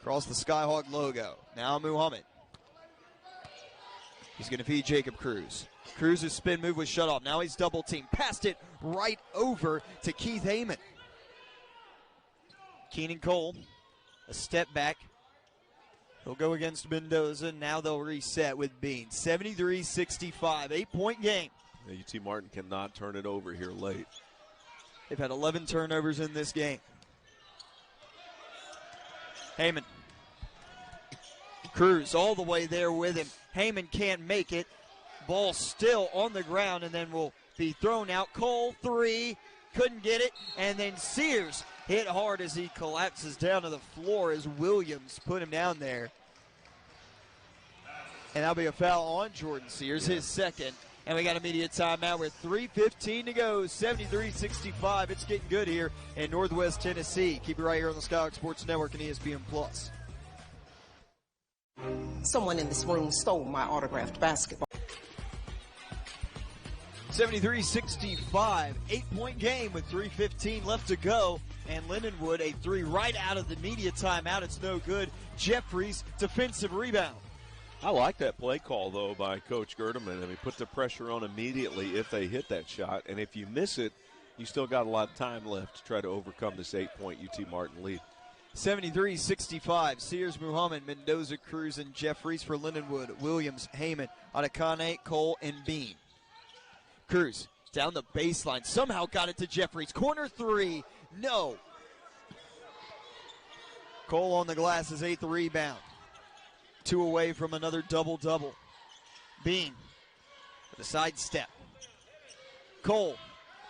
across the Skyhawk logo. Now Muhammad. He's going to feed Jacob Cruz. Cruz's spin move was shut off. Now he's double teamed. Passed it right over to Keith Heyman. Keenan Cole, a step back. He'll go against Mendoza. Now they'll reset with Bean. 73-65, 8-point game. UT Martin cannot turn it over here late. They've had 11 turnovers in this game. Heyman. Cruz all the way there with him. Heyman can't make it. Ball still on the ground and then will be thrown out. Cole, 3, couldn't get it. And then Sears hit hard as he collapses down to the floor as Williams put him down there. And that'll be a foul on Jordan Sears, his second. And we got a media timeout with 3:15 to go, 73-65. It's getting good here in Northwest Tennessee. Keep it right here on the Skylark Sports Network and ESPN+. Someone in this room stole my autographed basketball. 73-65, 8-point game with 3:15 left to go. And Lindenwood, a three right out of the media timeout. It's no good. Jeffries, defensive rebound. I like that play call, though, by Coach Gerdeman. I mean, put the pressure on immediately if they hit that shot. And if you miss it, you still got a lot of time left to try to overcome this 8-point UT Martin lead. 73-65, Sears, Muhammad, Mendoza, Cruz, and Jeffries for Lindenwood. Williams, Heyman, Adekane, Cole, and Bean. Cruz down the baseline, somehow got it to Jeffries. Corner three, no. Cole on the glass, his 8th rebound. 2 away from another double-double. Bean with a sidestep. Cole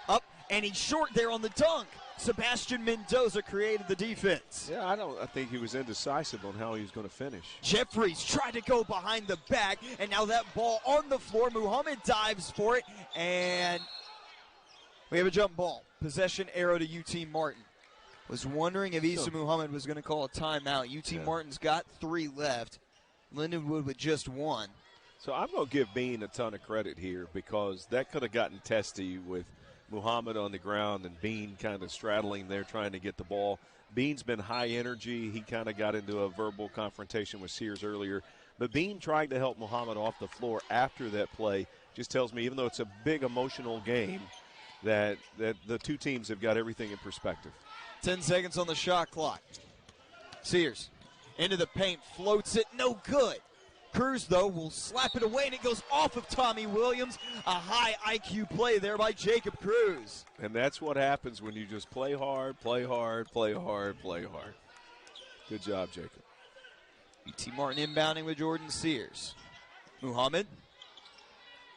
up, and he's short there on the dunk. Sebastian Mendoza created the defense. Yeah, I think he was indecisive on how he was going to finish. Jeffries tried to go behind the back, and now that ball on the floor. Muhammad dives for it, and we have a jump ball. Possession arrow to UT Martin. Was wondering if Issa Muhammad was going to call a timeout. UT Martin's got 3 left. Lindenwood with just 1. So I'm going to give Bean a ton of credit here because that could have gotten testy with Muhammad on the ground and Bean kind of straddling there trying to get the ball. Bean's been high energy. He kind of got into a verbal confrontation with Sears earlier. But Bean trying to help Muhammad off the floor after that play just tells me, even though it's a big emotional game, that the two teams have got everything in perspective. 10 seconds on the shot clock. Sears into the paint, floats it, no good. Cruz, though, will slap it away, and it goes off of Tommy Williams. A high IQ play there by Jacob Cruz. And that's what happens when you just play hard, play hard, play hard, play hard. Good job, Jacob. UT Martin inbounding with Jordan Sears. Muhammad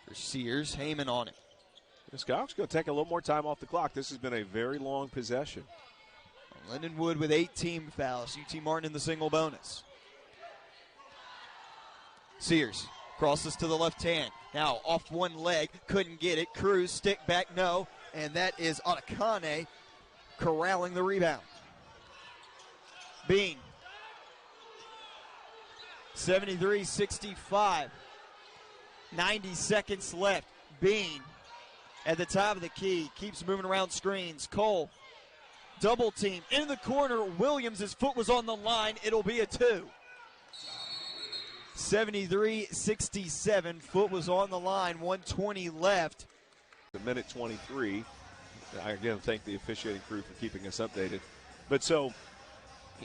for Sears, Heyman on it. The Skyhawks going to take a little more time off the clock. This has been a very long possession. Lindenwood with 8 team fouls. UT Martin in the single bonus. Sears crosses to the left hand. Now off one leg, couldn't get it. Cruz, stick back, no. And that is Adekane corralling the rebound. Bean. 73-65. 90 seconds left. Bean at the top of the key. Keeps moving around screens. Cole. Double team in the corner. Williams, his foot was on the line. It'll be a 2. 73-67. Foot was on the line. 1:20 left. A minute 23. I again thank the officiating crew for keeping us updated. But so,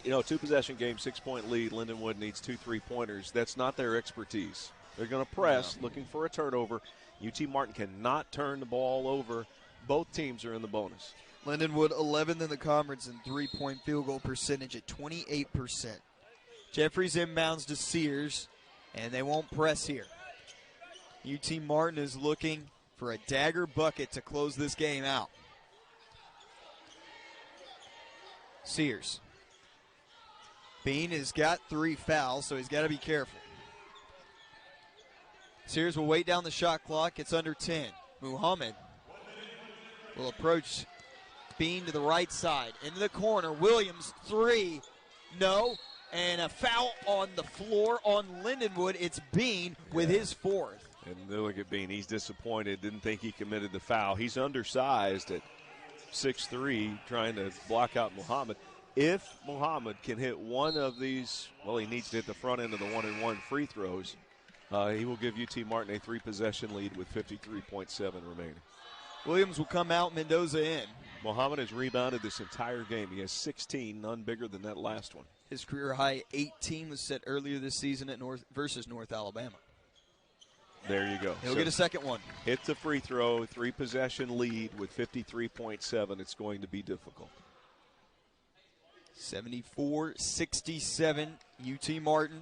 2-possession game, 6-point lead. Lindenwood needs 2 3-pointers. That's not their expertise. They're going to press, looking for a turnover. UT Martin cannot turn the ball over. Both teams are in the bonus. Lindenwood 11th in the conference in 3-point field goal percentage at 28%. Jeffries inbounds to Sears, and they won't press here. UT Martin is looking for a dagger bucket to close this game out. Sears. Bean has got 3 fouls, so he's got to be careful. Sears will wait down the shot clock. It's under 10. Muhammad will approach Bean to the right side. Into the corner. Williams, 3. No. And a foul on the floor on Lindenwood. It's Bean with his 4th. And look at Bean. He's disappointed. Didn't think he committed the foul. He's undersized at 6'3", trying to block out Muhammad. If Muhammad can hit one of these, well, he needs to hit the front end of the 1-and-1 free throws. He will give UT Martin a 3-possession lead with 53.7 remaining. Williams will come out, Mendoza in. Muhammad has rebounded this entire game. He has 16, none bigger than that last one. His career high 18 was set earlier this season at North Alabama. There you go. He'll get a second one. Hit the free throw, 3-possession lead with 53.7. It's going to be difficult. 74-67, UT Martin.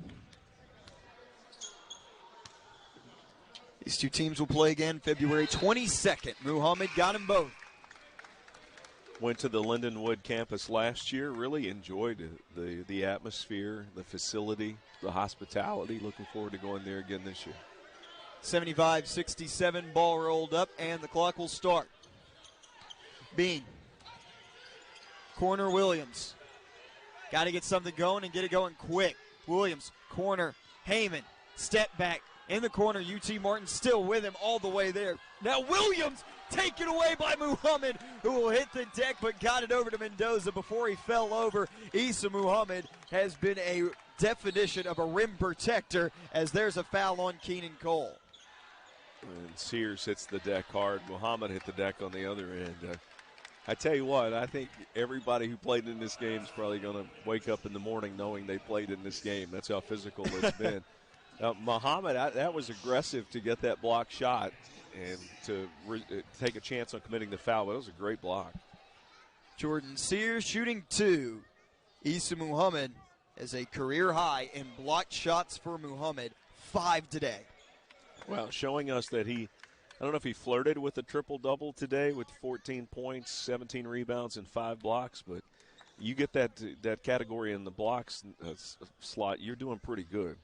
These two teams will play again February 22nd. Muhammad got them both. Went to the Lindenwood campus last year. Really enjoyed the atmosphere, the facility, the hospitality. Looking forward to going there again this year. 75-67, ball rolled up, and the clock will start. Bean. Corner Williams. Got to get something going and get it going quick. Williams, corner, Heyman, step back. In the corner, UT Martin still with him all the way there. Now Williams taken away by Muhammad, who will hit the deck but got it over to Mendoza before he fell over. Issa Muhammad has been a definition of a rim protector, as there's a foul on Keenan Cole. And Sears hits the deck hard. Muhammad hit the deck on the other end. I tell you what, I think everybody who played in this game is probably going to wake up in the morning knowing they played in this game. That's how physical it's been. Muhammad, that was aggressive to get that block shot and to take a chance on committing the foul. But it was a great block. Jordan Sears shooting 2. Issa Muhammad is a career high in blocked shots for Muhammad, 5 today. Well, showing us that I don't know if he flirted with a triple-double today with 14 points, 17 rebounds, and 5 blocks, but you get that category in the blocks slot, you're doing pretty good.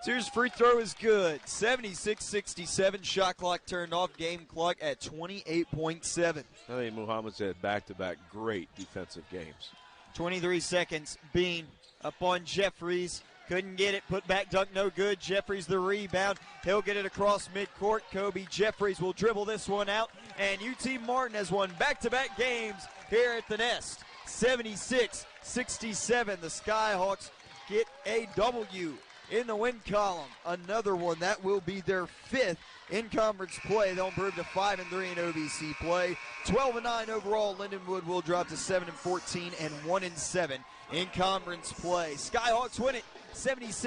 Sears' free throw is good. 76-67, shot clock turned off, game clock at 28.7. I think Muhammad's had back-to-back great defensive games. 23 seconds, Bean up on Jeffries. Couldn't get it, put back dunk, no good. Jeffries the rebound. He'll get it across midcourt. Kobe Jeffries will dribble this one out. And UT Martin has won back-to-back games here at the Nest. 76-67. The Skyhawks get a W in the win column. Another one. That will be their 5th in conference play. They'll improve to 5-3 in OVC play. 12-9 overall. Lindenwood will drop to 7-14 and 1-7 in conference play. Skyhawks win it 76.